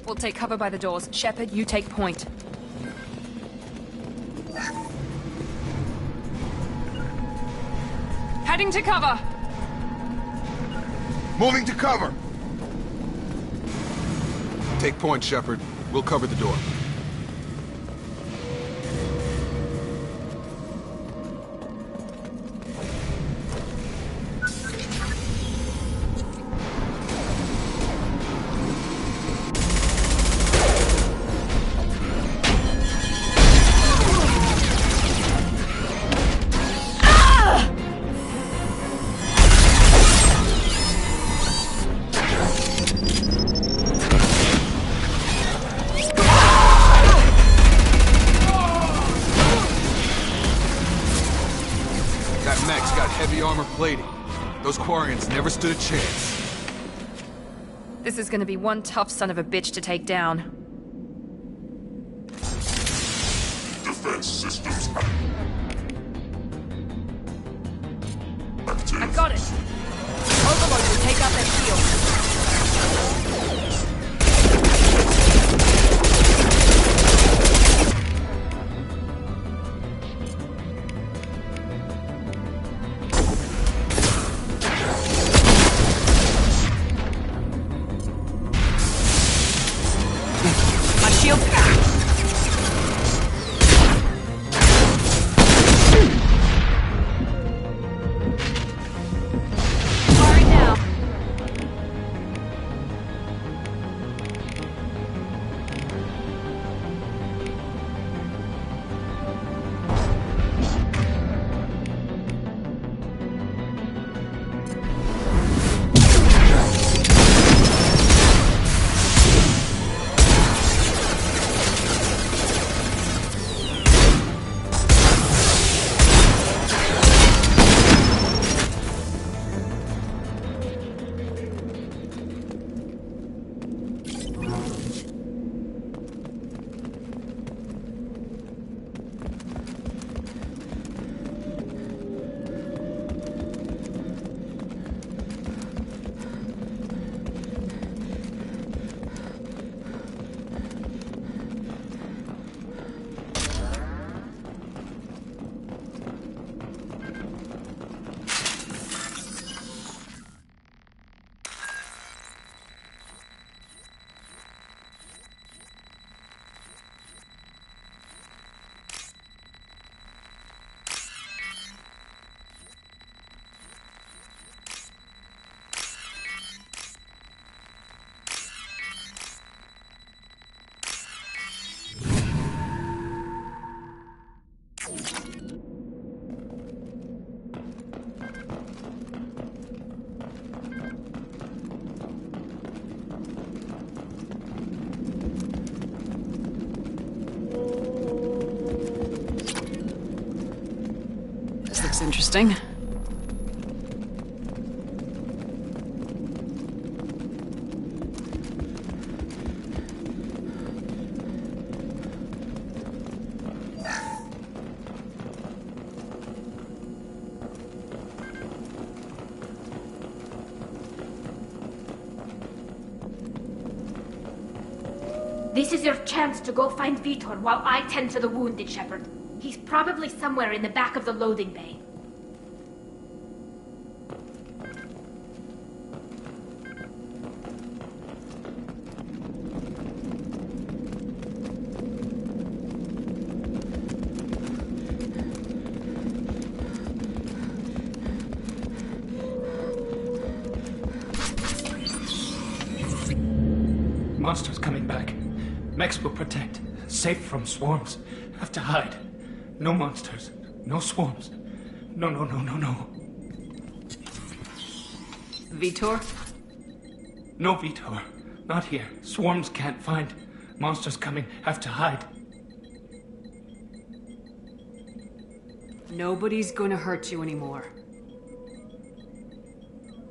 We'll take cover by the doors. Shepard, you take point. Heading to cover! Moving to cover! Take point, Shepard. We'll cover the door. Plating. Those Quarians never stood a chance. This is gonna be one tough son of a bitch to take down. Defense systems. I got it! Overload will take out their shield. Firing now. interesting. This is your chance to go find Vitor while I tend to the wounded, Shepard. He's probably somewhere in the back of the loading bay. Monsters coming back. Mechs will protect. Safe from swarms. Have to hide. No monsters. No swarms. No. Vitor? No Vitor. Not here. Swarms can't find. Monsters coming. Have to hide. Nobody's gonna hurt you anymore.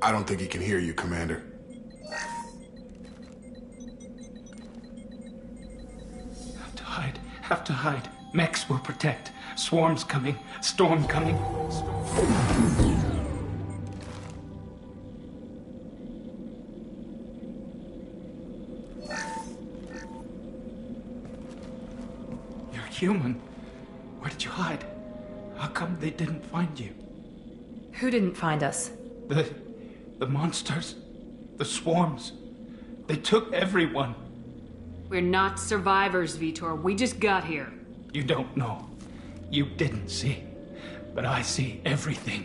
I don't think he can hear you, Commander. Have to hide. Mechs will protect. Swarms coming. Storm coming. You're human. Where did you hide? How come they didn't find you? Who didn't find us? The monsters. The swarms. They took everyone. We're not survivors, Vitor. We just got here. You don't know. You didn't see. But I see everything.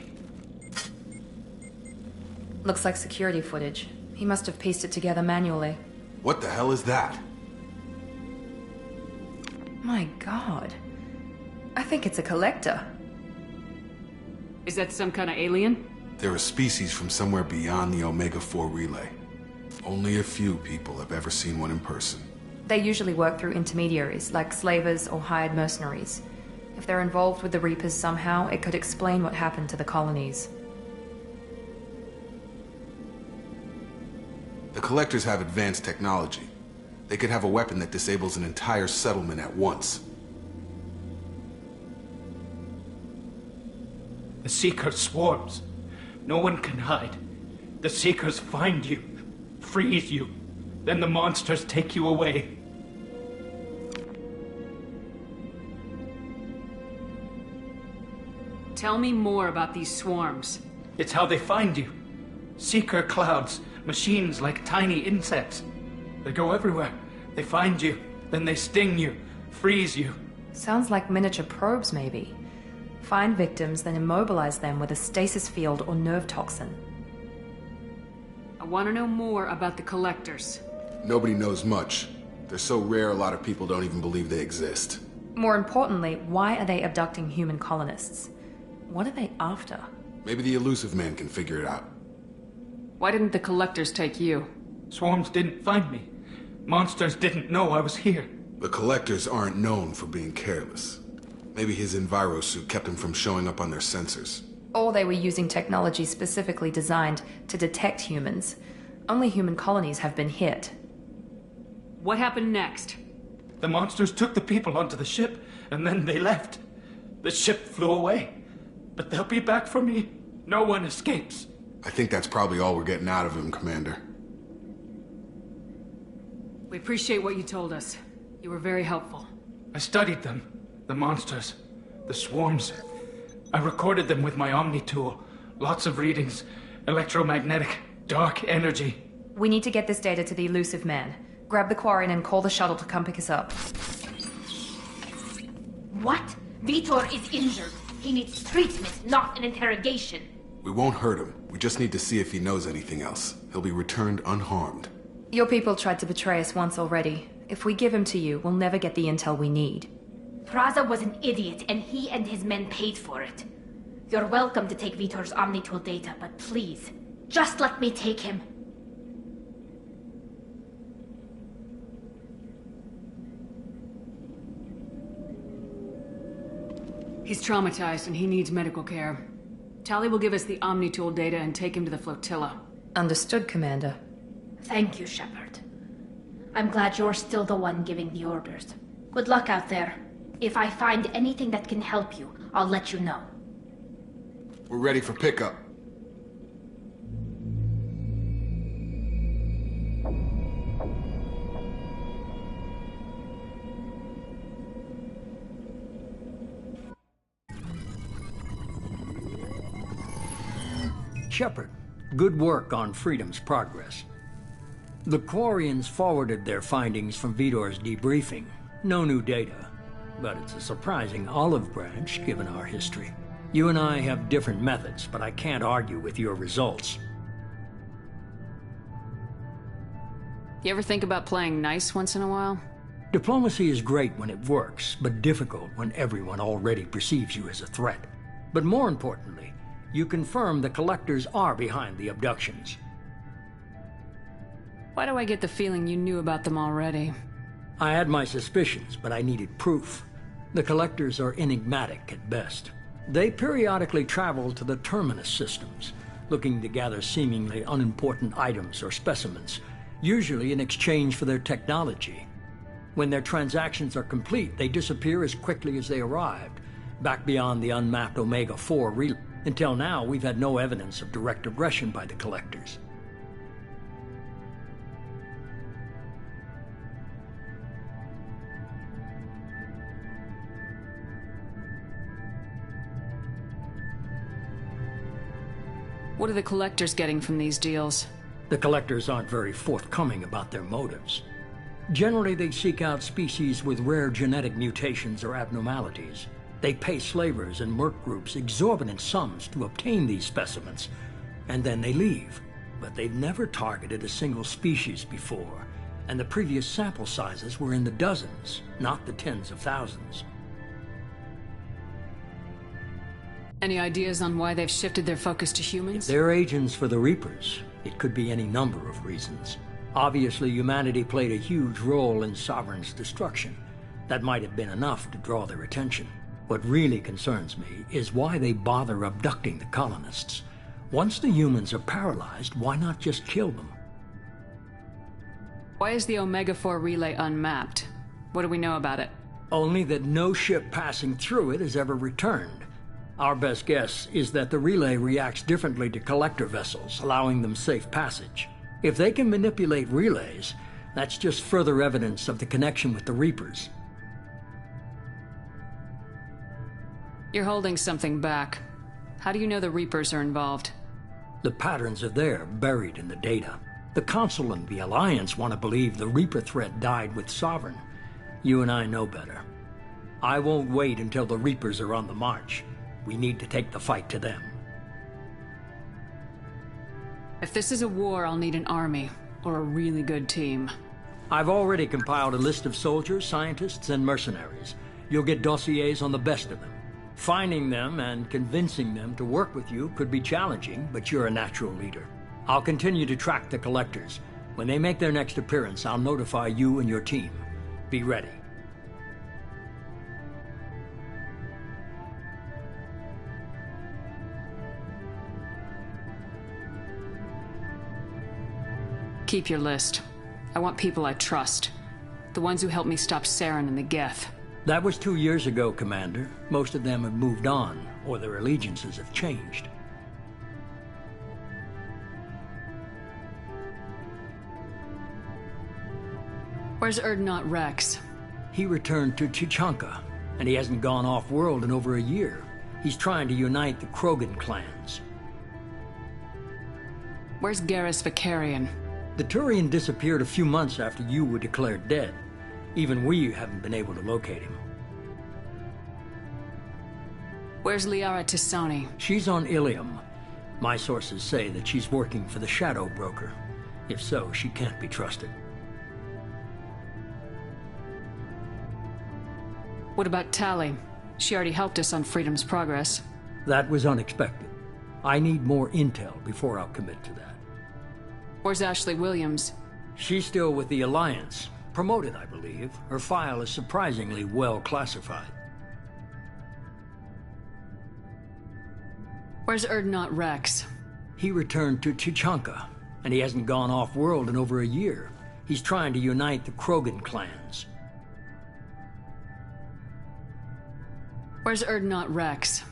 Looks like security footage. He must have pieced it together manually. What the hell is that? My god. I think it's a collector. Is that some kind of alien? They're a species from somewhere beyond the Omega-4 relay. Only a few people have ever seen one in person. They usually work through intermediaries, like slavers or hired mercenaries. If they're involved with the Reapers somehow, it could explain what happened to the colonies. The Collectors have advanced technology. They could have a weapon that disables an entire settlement at once. The Seeker swarms. No one can hide. The Seekers find you, freeze you, then the monsters take you away. Tell me more about these swarms. It's how they find you. Seeker clouds, machines like tiny insects. They go everywhere. They find you, then they sting you, freeze you. Sounds like miniature probes, maybe. Find victims, then immobilize them with a stasis field or nerve toxin. I want to know more about the Collectors. Nobody knows much. They're so rare a lot of people don't even believe they exist. More importantly, why are they abducting human colonists? What are they after? Maybe the Elusive Man can figure it out. Why didn't the Collectors take you? Swarms didn't find me. Monsters didn't know I was here. The Collectors aren't known for being careless. Maybe his Enviro suit kept him from showing up on their sensors. Or they were using technology specifically designed to detect humans. Only human colonies have been hit. What happened next? The monsters took the people onto the ship, and then they left. The ship flew away. But they'll be back for me. No one escapes. I think that's probably all we're getting out of him, Commander. We appreciate what you told us. You were very helpful. I studied them. The monsters. The swarms. I recorded them with my Omni tool. Lots of readings. Electromagnetic. Dark energy. We need to get this data to the Elusive Man. Grab the Quarren and call the shuttle to come pick us up. What? Vitor is injured. He needs treatment, not an interrogation. We won't hurt him. We just need to see if he knows anything else. He'll be returned unharmed. Your people tried to betray us once already. If we give him to you, we'll never get the intel we need. Praza was an idiot, and he and his men paid for it. You're welcome to take Vitor's Omnitool data, but please, just let me take him. He's traumatized and he needs medical care. Tali will give us the Omni-Tool data and take him to the flotilla. Understood, Commander. Thank you, Shepard. I'm glad you're still the one giving the orders. Good luck out there. If I find anything that can help you, I'll let you know. We're ready for pickup. Shepard, good work on Freedom's progress. The Quarians forwarded their findings from Vidor's debriefing. No new data, but it's a surprising olive branch given our history. You and I have different methods, but I can't argue with your results. You ever think about playing nice once in a while? Diplomacy is great when it works, but difficult when everyone already perceives you as a threat. But more importantly, you confirm the Collectors are behind the abductions. Why do I get the feeling you knew about them already? I had my suspicions, but I needed proof. The Collectors are enigmatic at best. They periodically travel to the Terminus systems, looking to gather seemingly unimportant items or specimens, usually in exchange for their technology. When their transactions are complete, they disappear as quickly as they arrived, back beyond the unmapped Omega-4 relay. Until now, we've had no evidence of direct aggression by the Collectors. What are the Collectors getting from these deals? The Collectors aren't very forthcoming about their motives. Generally, they seek out species with rare genetic mutations or abnormalities. They pay slavers and merc groups exorbitant sums to obtain these specimens, and then they leave. But they've never targeted a single species before, and the previous sample sizes were in the dozens, not the tens of thousands. Any ideas on why they've shifted their focus to humans? If they're agents for the Reapers, it could be any number of reasons. Obviously, humanity played a huge role in Sovereign's destruction. That might have been enough to draw their attention. What really concerns me is why they bother abducting the colonists. Once the humans are paralyzed, why not just kill them? Why is the Omega-4 relay unmapped? What do we know about it? Only that no ship passing through it has ever returned. Our best guess is that the relay reacts differently to collector vessels, allowing them safe passage. If they can manipulate relays, that's just further evidence of the connection with the Reapers. You're holding something back. How do you know the Reapers are involved? The patterns are there, buried in the data. The Council and the Alliance want to believe the Reaper threat died with Sovereign. You and I know better. I won't wait until the Reapers are on the march. We need to take the fight to them. If this is a war, I'll need an army, or a really good team. I've already compiled a list of soldiers, scientists, and mercenaries. You'll get dossiers on the best of them. Finding them and convincing them to work with you could be challenging, but you're a natural leader. I'll continue to track the Collectors. When they make their next appearance, I'll notify you and your team. Be ready. Keep your list. I want people I trust. The ones who helped me stop Saren and the Geth. That was 2 years ago, Commander. Most of them have moved on, or their allegiances have changed. Where's Urdnot Rex? He returned to Chichanka, and he hasn't gone off-world in over a year. He's trying to unite the Krogan clans. Where's Garrus Vicarian? The Turian disappeared a few months after you were declared dead. Even we haven't been able to locate him. Where's Liara Tisani? She's on Ilium. My sources say that she's working for the Shadow Broker. If so, she can't be trusted. What about Tali? She already helped us on Freedom's progress. That was unexpected. I need more intel before I'll commit to that. Where's Ashley Williams? She's still with the Alliance. Promoted, I believe. Her file is surprisingly well classified. Where's Erdnot Rex? He returned to Chichanka, and he hasn't gone off-world in over a year. He's trying to unite the Krogan clans. Where's Erdnot Rex?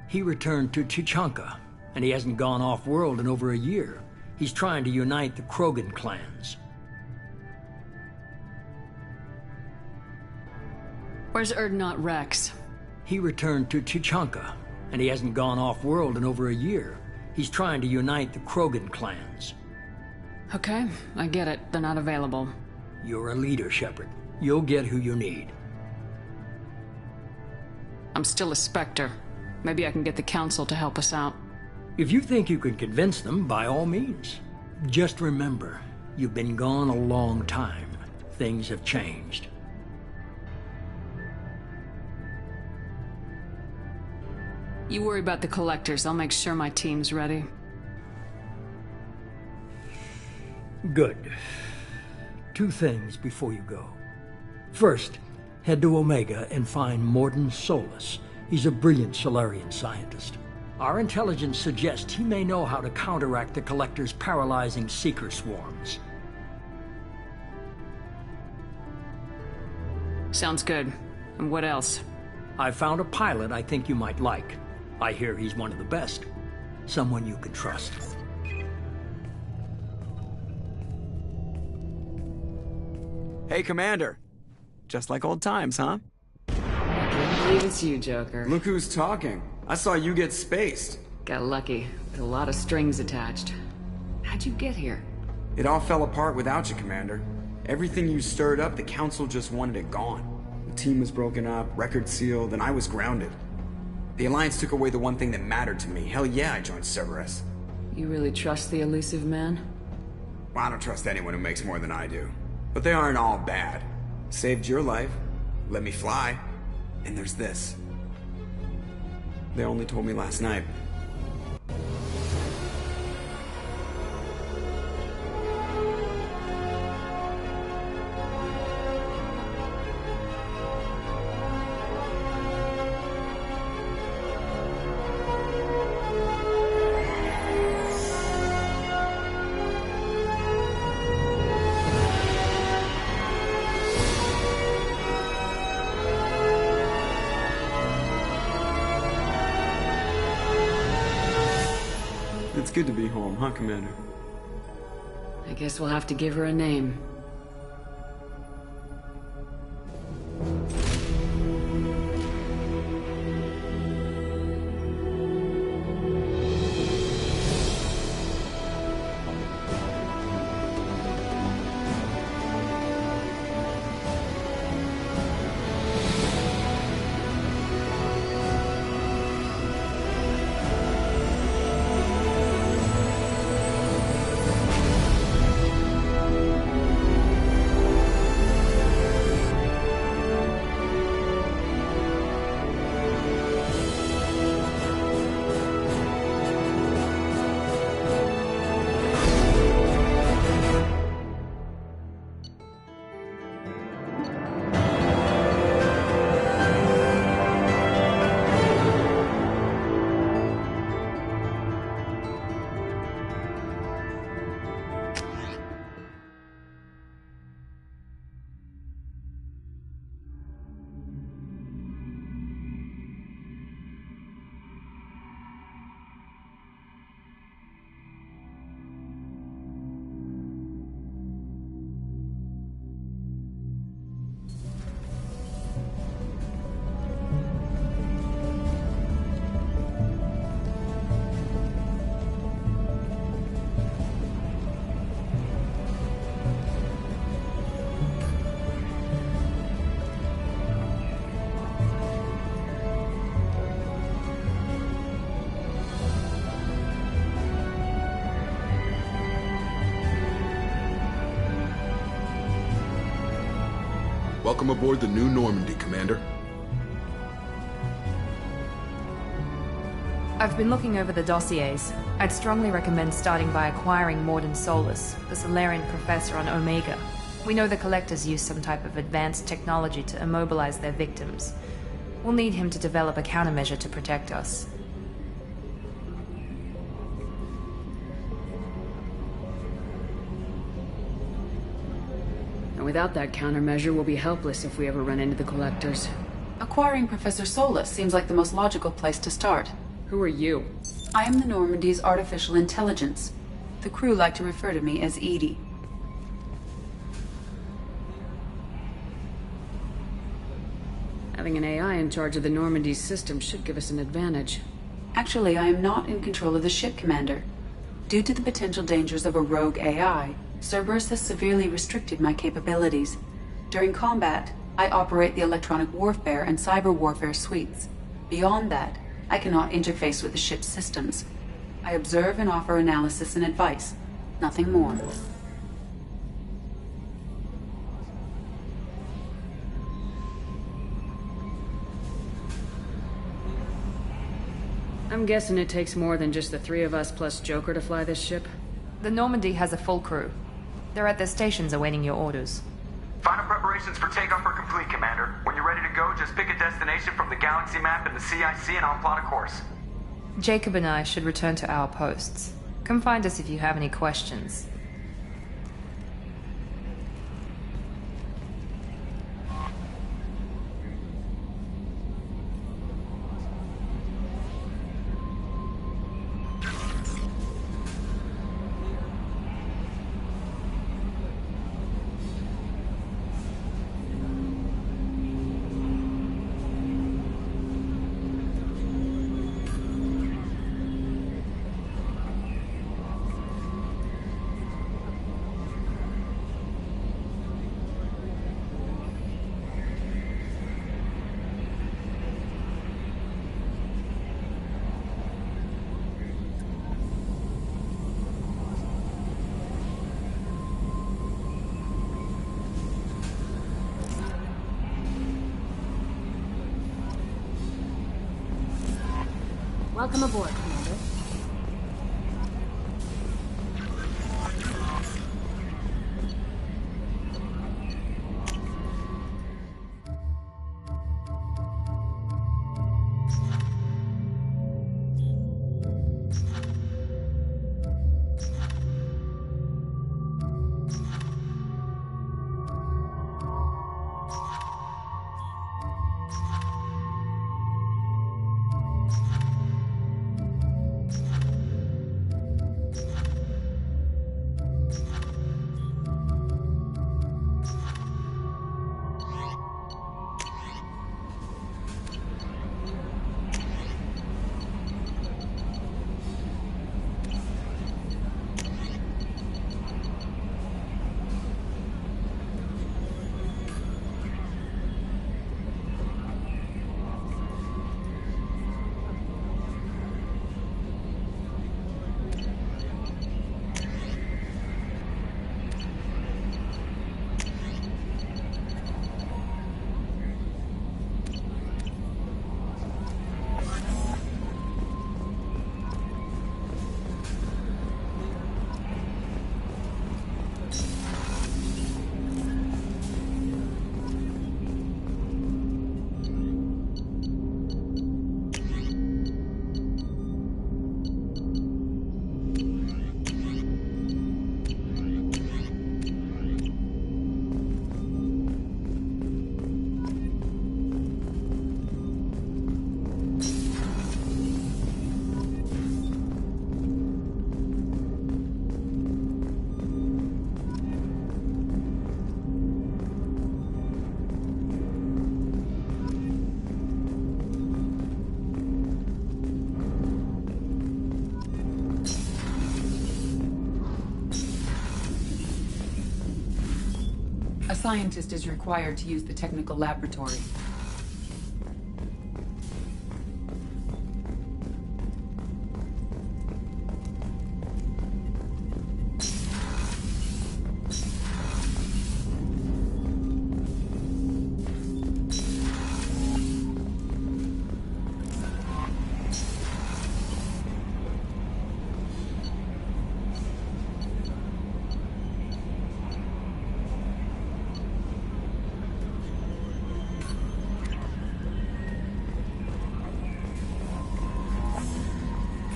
He returned to Chichanka, and he hasn't gone off-world in over a year. He's trying to unite the Krogan clans. Where's Erdnot Rex? He returned to Chichanka, and he hasn't gone off-world in over a year. He's trying to unite the Krogan clans. Okay, I get it. They're not available. You're a leader, Shepard. You'll get who you need. I'm still a Spectre. Maybe I can get the Council to help us out. If you think you can convince them, by all means. Just remember, you've been gone a long time. Things have changed. You worry about the Collectors. I'll make sure my team's ready. Good. 2 things before you go. First, head to Omega and find Morden Solus. He's a brilliant Solarian scientist. Our intelligence suggests he may know how to counteract the Collector's paralyzing Seeker swarms. Sounds good. And what else? I found a pilot I think you might like. I hear he's one of the best. Someone you can trust. Hey, Commander. Just like old times, huh? I can't believe it's you, Joker. Look who's talking. I saw you get spaced. Got lucky, with a lot of strings attached. How'd you get here? It all fell apart without you, Commander. Everything you stirred up, the Council just wanted it gone. The team was broken up, record sealed, and I was grounded. The Alliance took away the one thing that mattered to me. Hell yeah, I joined Cerberus. You really trust the elusive man? Well, I don't trust anyone who makes more than I do. But they aren't all bad. Saved your life, let me fly, and there's this. They only told me last night. It's good to be home, huh, Commander? I guess we'll have to give her a name. Welcome aboard the New Normandy, Commander. I've been looking over the dossiers. I'd strongly recommend starting by acquiring Morden Solus, the Solarian professor on Omega. We know the Collectors use some type of advanced technology to immobilize their victims. We'll need him to develop a countermeasure to protect us. And without that countermeasure, we'll be helpless if we ever run into the Collectors. Acquiring Professor Solus seems like the most logical place to start. Who are you? I am the Normandy's artificial intelligence. The crew like to refer to me as Edie. Having an AI in charge of the Normandy's system should give us an advantage. Actually, I am not in control of the ship, Commander. Due to the potential dangers of a rogue AI, Cerberus has severely restricted my capabilities. During combat, I operate the electronic warfare and cyber warfare suites. Beyond that, I cannot interface with the ship's systems. I observe and offer analysis and advice. Nothing more. I'm guessing it takes more than just the three of us plus Joker to fly this ship? The Normandy has a full crew. They're at their stations awaiting your orders. Final preparations for takeoff are complete, Commander. When you're ready to go, just pick a destination from the galaxy map and the CIC and I'll plot a course. Jacob and I should return to our posts. Come find us if you have any questions. Welcome aboard, Commander. A scientist is required to use the technical laboratory.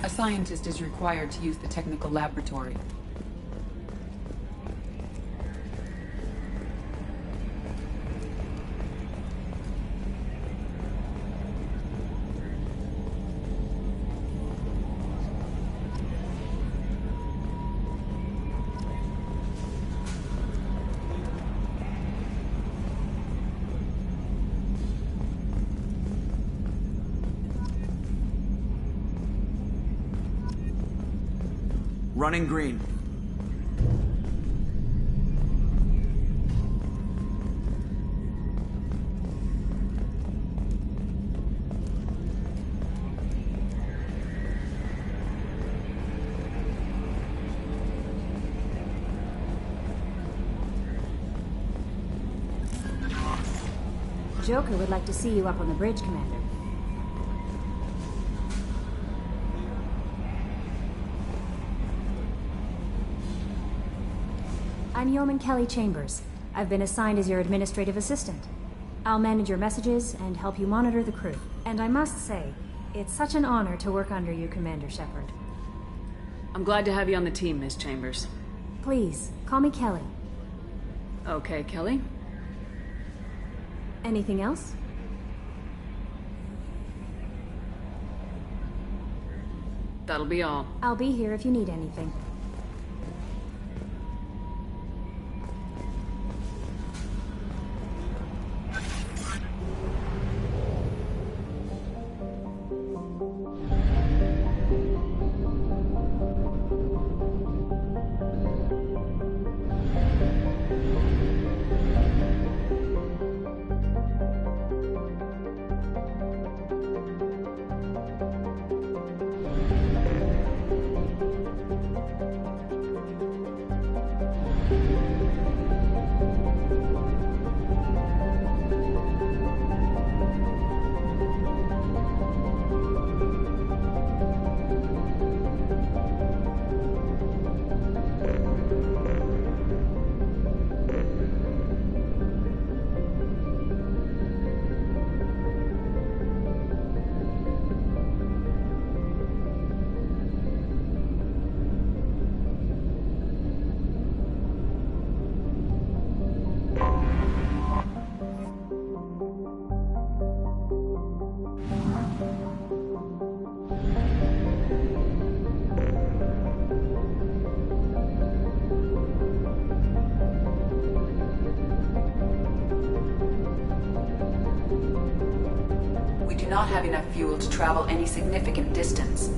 A scientist is required to use the technical laboratory. Running green. Joker would like to see you up on the bridge, Commander. I'm Yeoman Kelly Chambers. I've been assigned as your administrative assistant. I'll manage your messages and help you monitor the crew. And I must say, it's such an honor to work under you, Commander Shepard. I'm glad to have you on the team, Miss Chambers. Please, call me Kelly. Okay, Kelly. Anything else? That'll be all. I'll be here if you need anything. Not have enough fuel to travel any significant distance.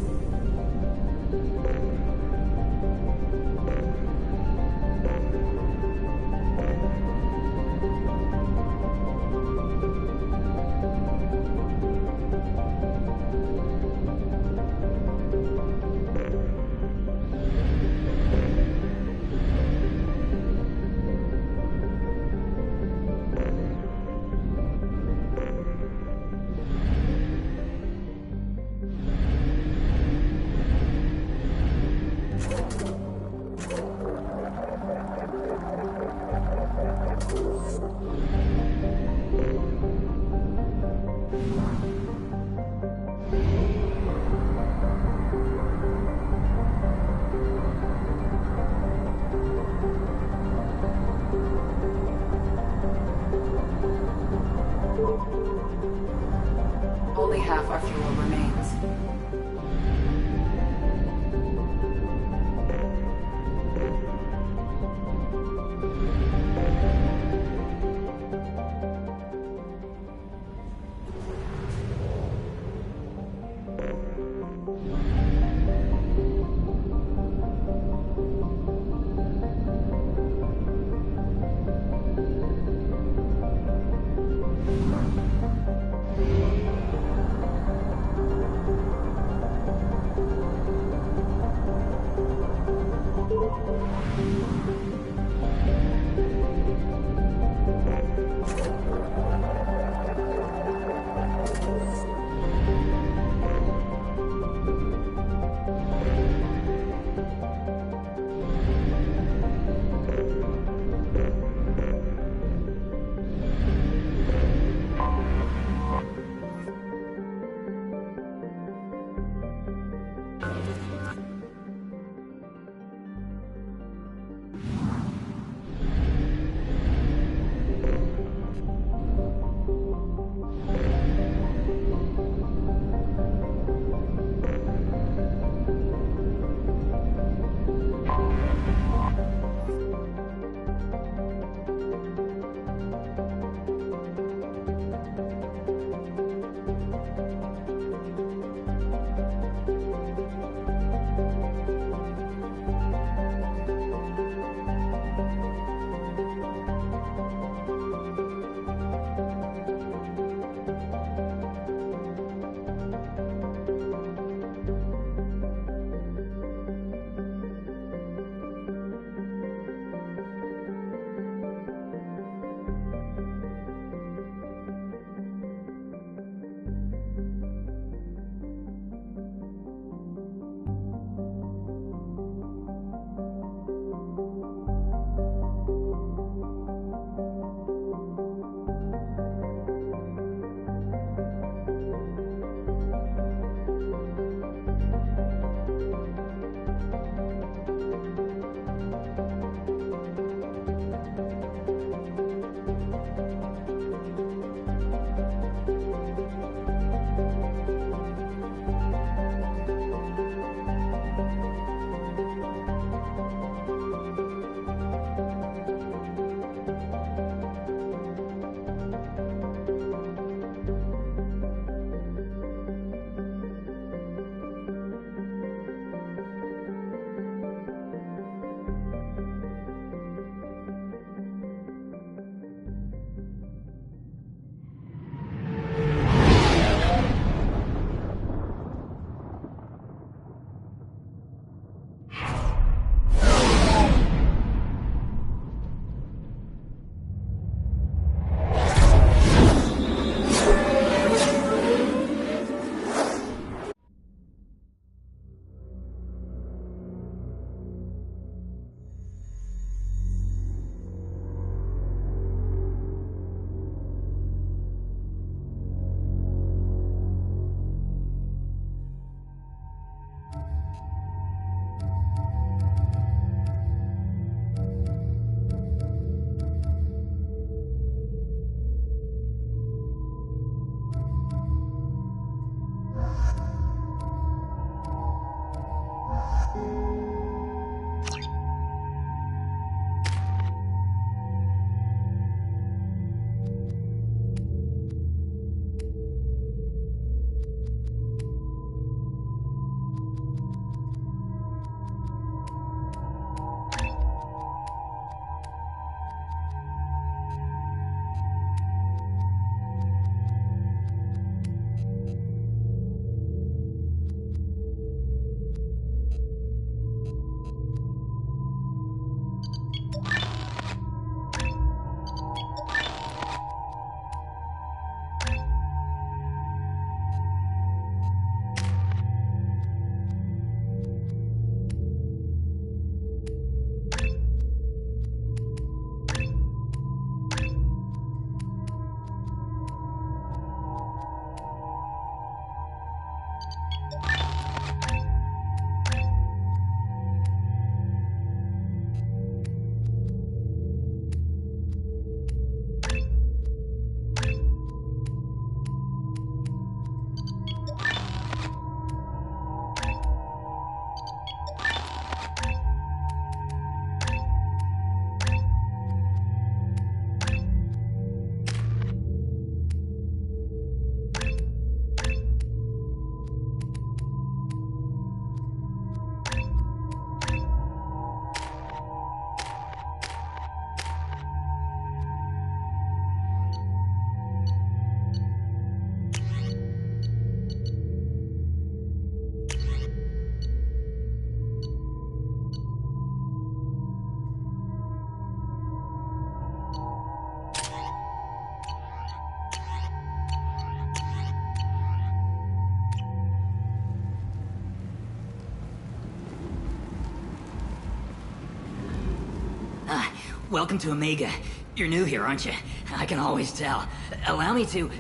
welcome to Omega. You're new here, aren't you? I can always tell. Allow me to...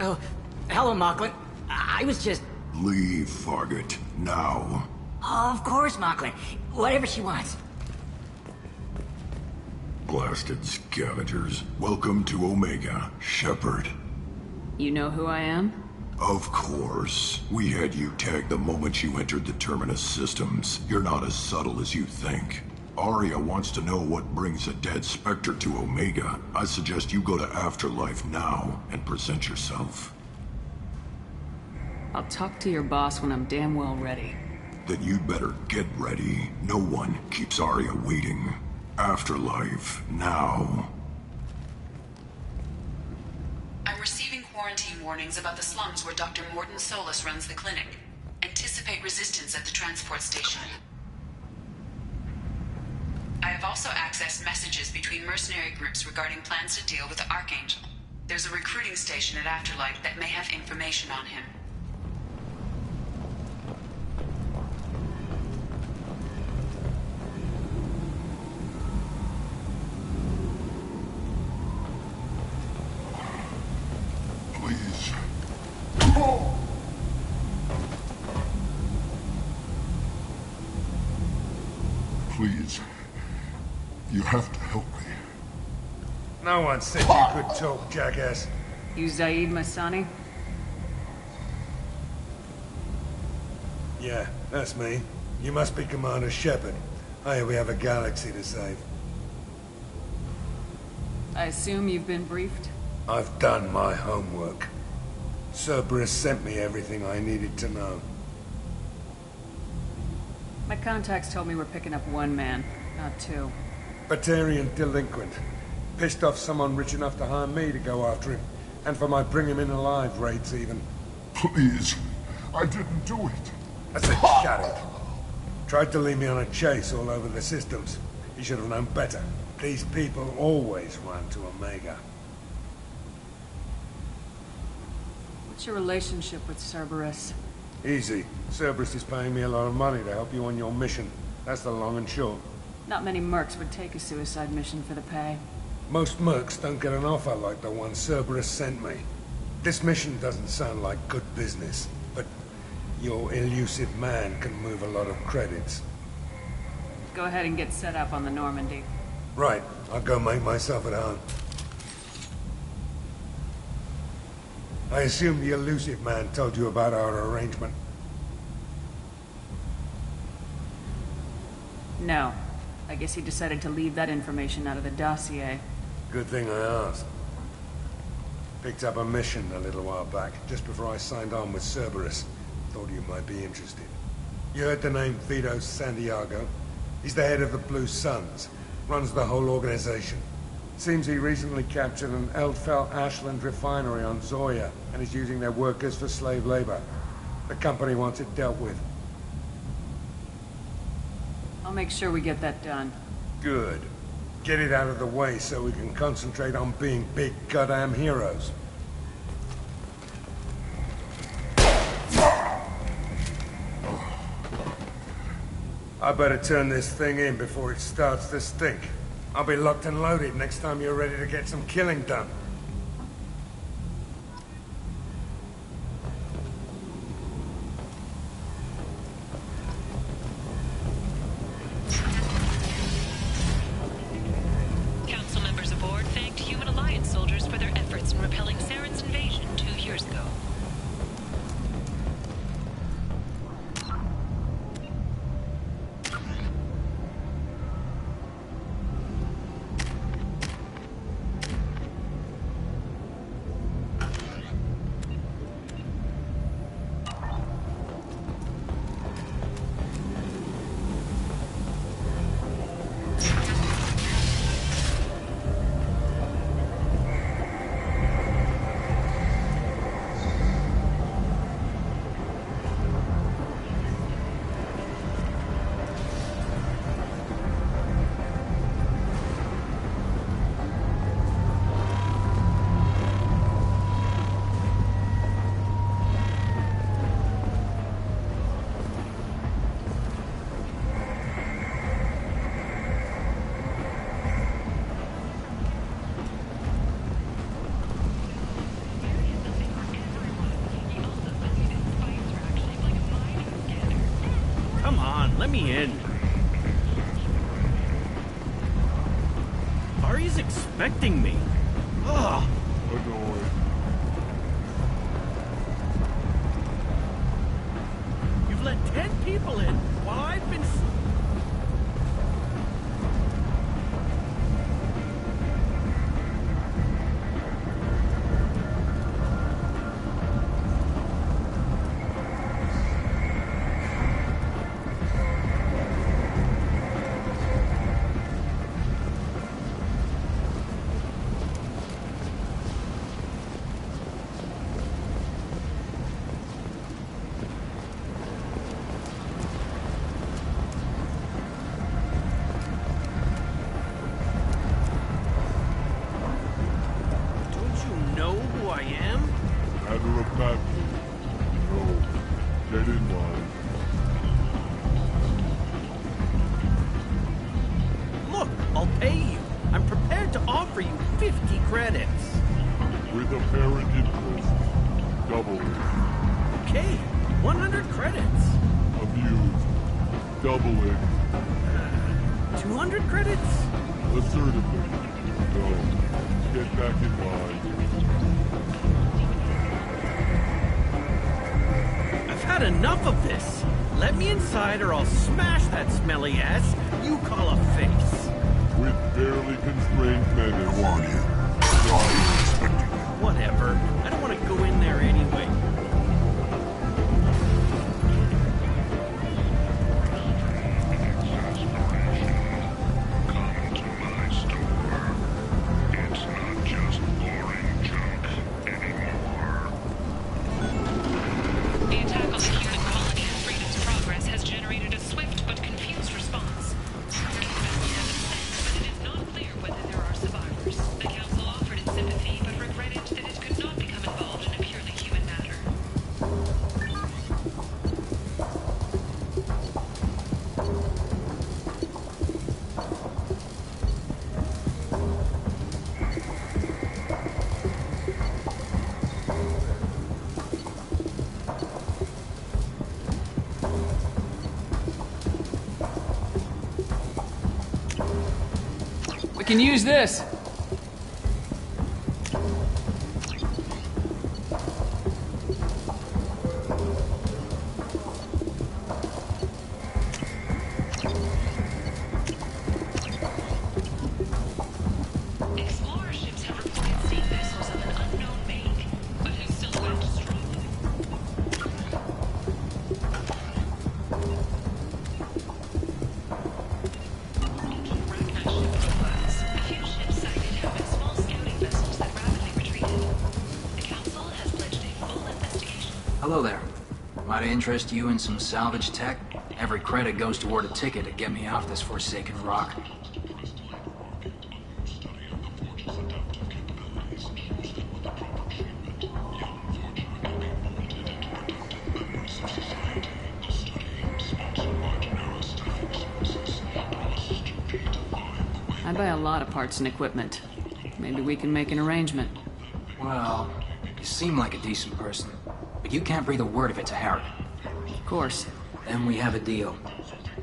Oh, hello, Mocklin. I was just... Leave, Fargate. Now. Of course, Mocklin. Whatever she wants. Blasted scavengers. Welcome to Omega, Shepard. You know who I am? Of course. We had you tagged the moment you entered the Terminus systems. You're not as subtle as you think. Arya wants to know what brings a dead Spectre to Omega. I suggest you go to Afterlife now and present yourself. I'll talk to your boss when I'm damn well ready. Then you'd better get ready. No one keeps Arya waiting. Afterlife, now. I'm receiving quarantine warnings about the slums where Dr. Morton Solus runs the clinic. Anticipate resistance at the transport station. I have also accessed messages between mercenary groups regarding plans to deal with the Archangel. There's a recruiting station at Afterlife that may have information on him. Please. Please. You have to help me. No one said you could talk, jackass. You Zaid Masani? Yeah, that's me. You must be Commander Shepard. Hey, we have a galaxy to save. I assume you've been briefed? I've done my homework. Cerberus sent me everything I needed to know. My contacts told me we're picking up one man, not two. Batarian delinquent. Pissed off someone rich enough to hire me to go after him. And for my bring him in alive raids even. Please. I didn't do it. I said shut it. Tried to lead me on a chase all over the systems. He should have known better. These people always run to Omega. What's your relationship with Cerberus? Easy. Cerberus is paying me a lot of money to help you on your mission. That's the long and short. Not many mercs would take a suicide mission for the pay. Most mercs don't get an offer like the one Cerberus sent me. This mission doesn't sound like good business, but your elusive man can move a lot of credits. Go ahead and get set up on the Normandy. Right. I'll go make myself at home. I assume the elusive man told you about our arrangement. No. I guess he decided to leave that information out of the dossier. Good thing I asked. Picked up a mission a little while back, just before I signed on with Cerberus. Thought you might be interested. You heard the name Vito Santiago? He's the head of the Blue Suns. Runs the whole organization. Seems he recently captured an Eldfell Ashland refinery on Zoya, and is using their workers for slave labor. The company wants it dealt with. I'll make sure we get that done. Good. Get it out of the way so we can concentrate on being big goddamn heroes. I better turn this thing in before it starts to stink. I'll be locked and loaded next time you're ready to get some killing done. Council members aboard thanked human alliance soldiers for their efforts in repelling Saren's invasion 2 years ago. me in. Ari's expecting me. Ugh. Annoying. You've let 10 people in while I've been... Enough of this! Let me inside or I'll smash that smelly ass you call a face! With barely constrained men and warn you. Why are you expecting me? Whatever. I don't want to go in there anyway. We can use this. Explorer ships have reported seeing vessels of an unknown make, but whose silhouette is strong. Hello there. Might I interest you in some salvage tech? Every credit goes toward a ticket to get me off this forsaken rock. I buy a lot of parts and equipment. Maybe we can make an arrangement. Well, you seem like a decent person, but you can't breathe a word of it to Harry. Of course. Then we have a deal.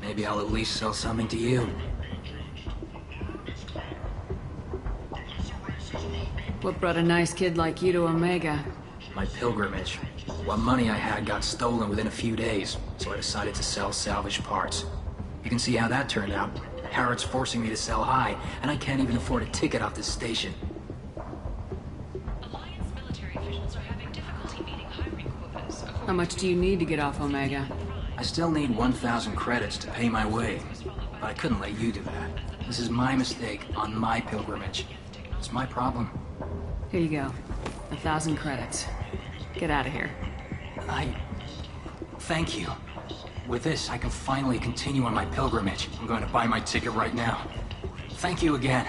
Maybe I'll at least sell something to you. What brought a nice kid like you to Omega? My pilgrimage. What money I had got stolen within a few days, so I decided to sell salvaged parts. You can see how that turned out. Harrod's forcing me to sell high, and I can't even afford a ticket off this station. Alliance military officials are having difficulty meeting hiring quotas. How much do you need to get off Omega? I still need 1,000 credits to pay my way, but I couldn't let you do that. This is my mistake on my pilgrimage. It's my problem. Here you go. 1,000 credits. Get out of here. Thank you. With this, I can finally continue on my pilgrimage. I'm going to buy my ticket right now. Thank you again.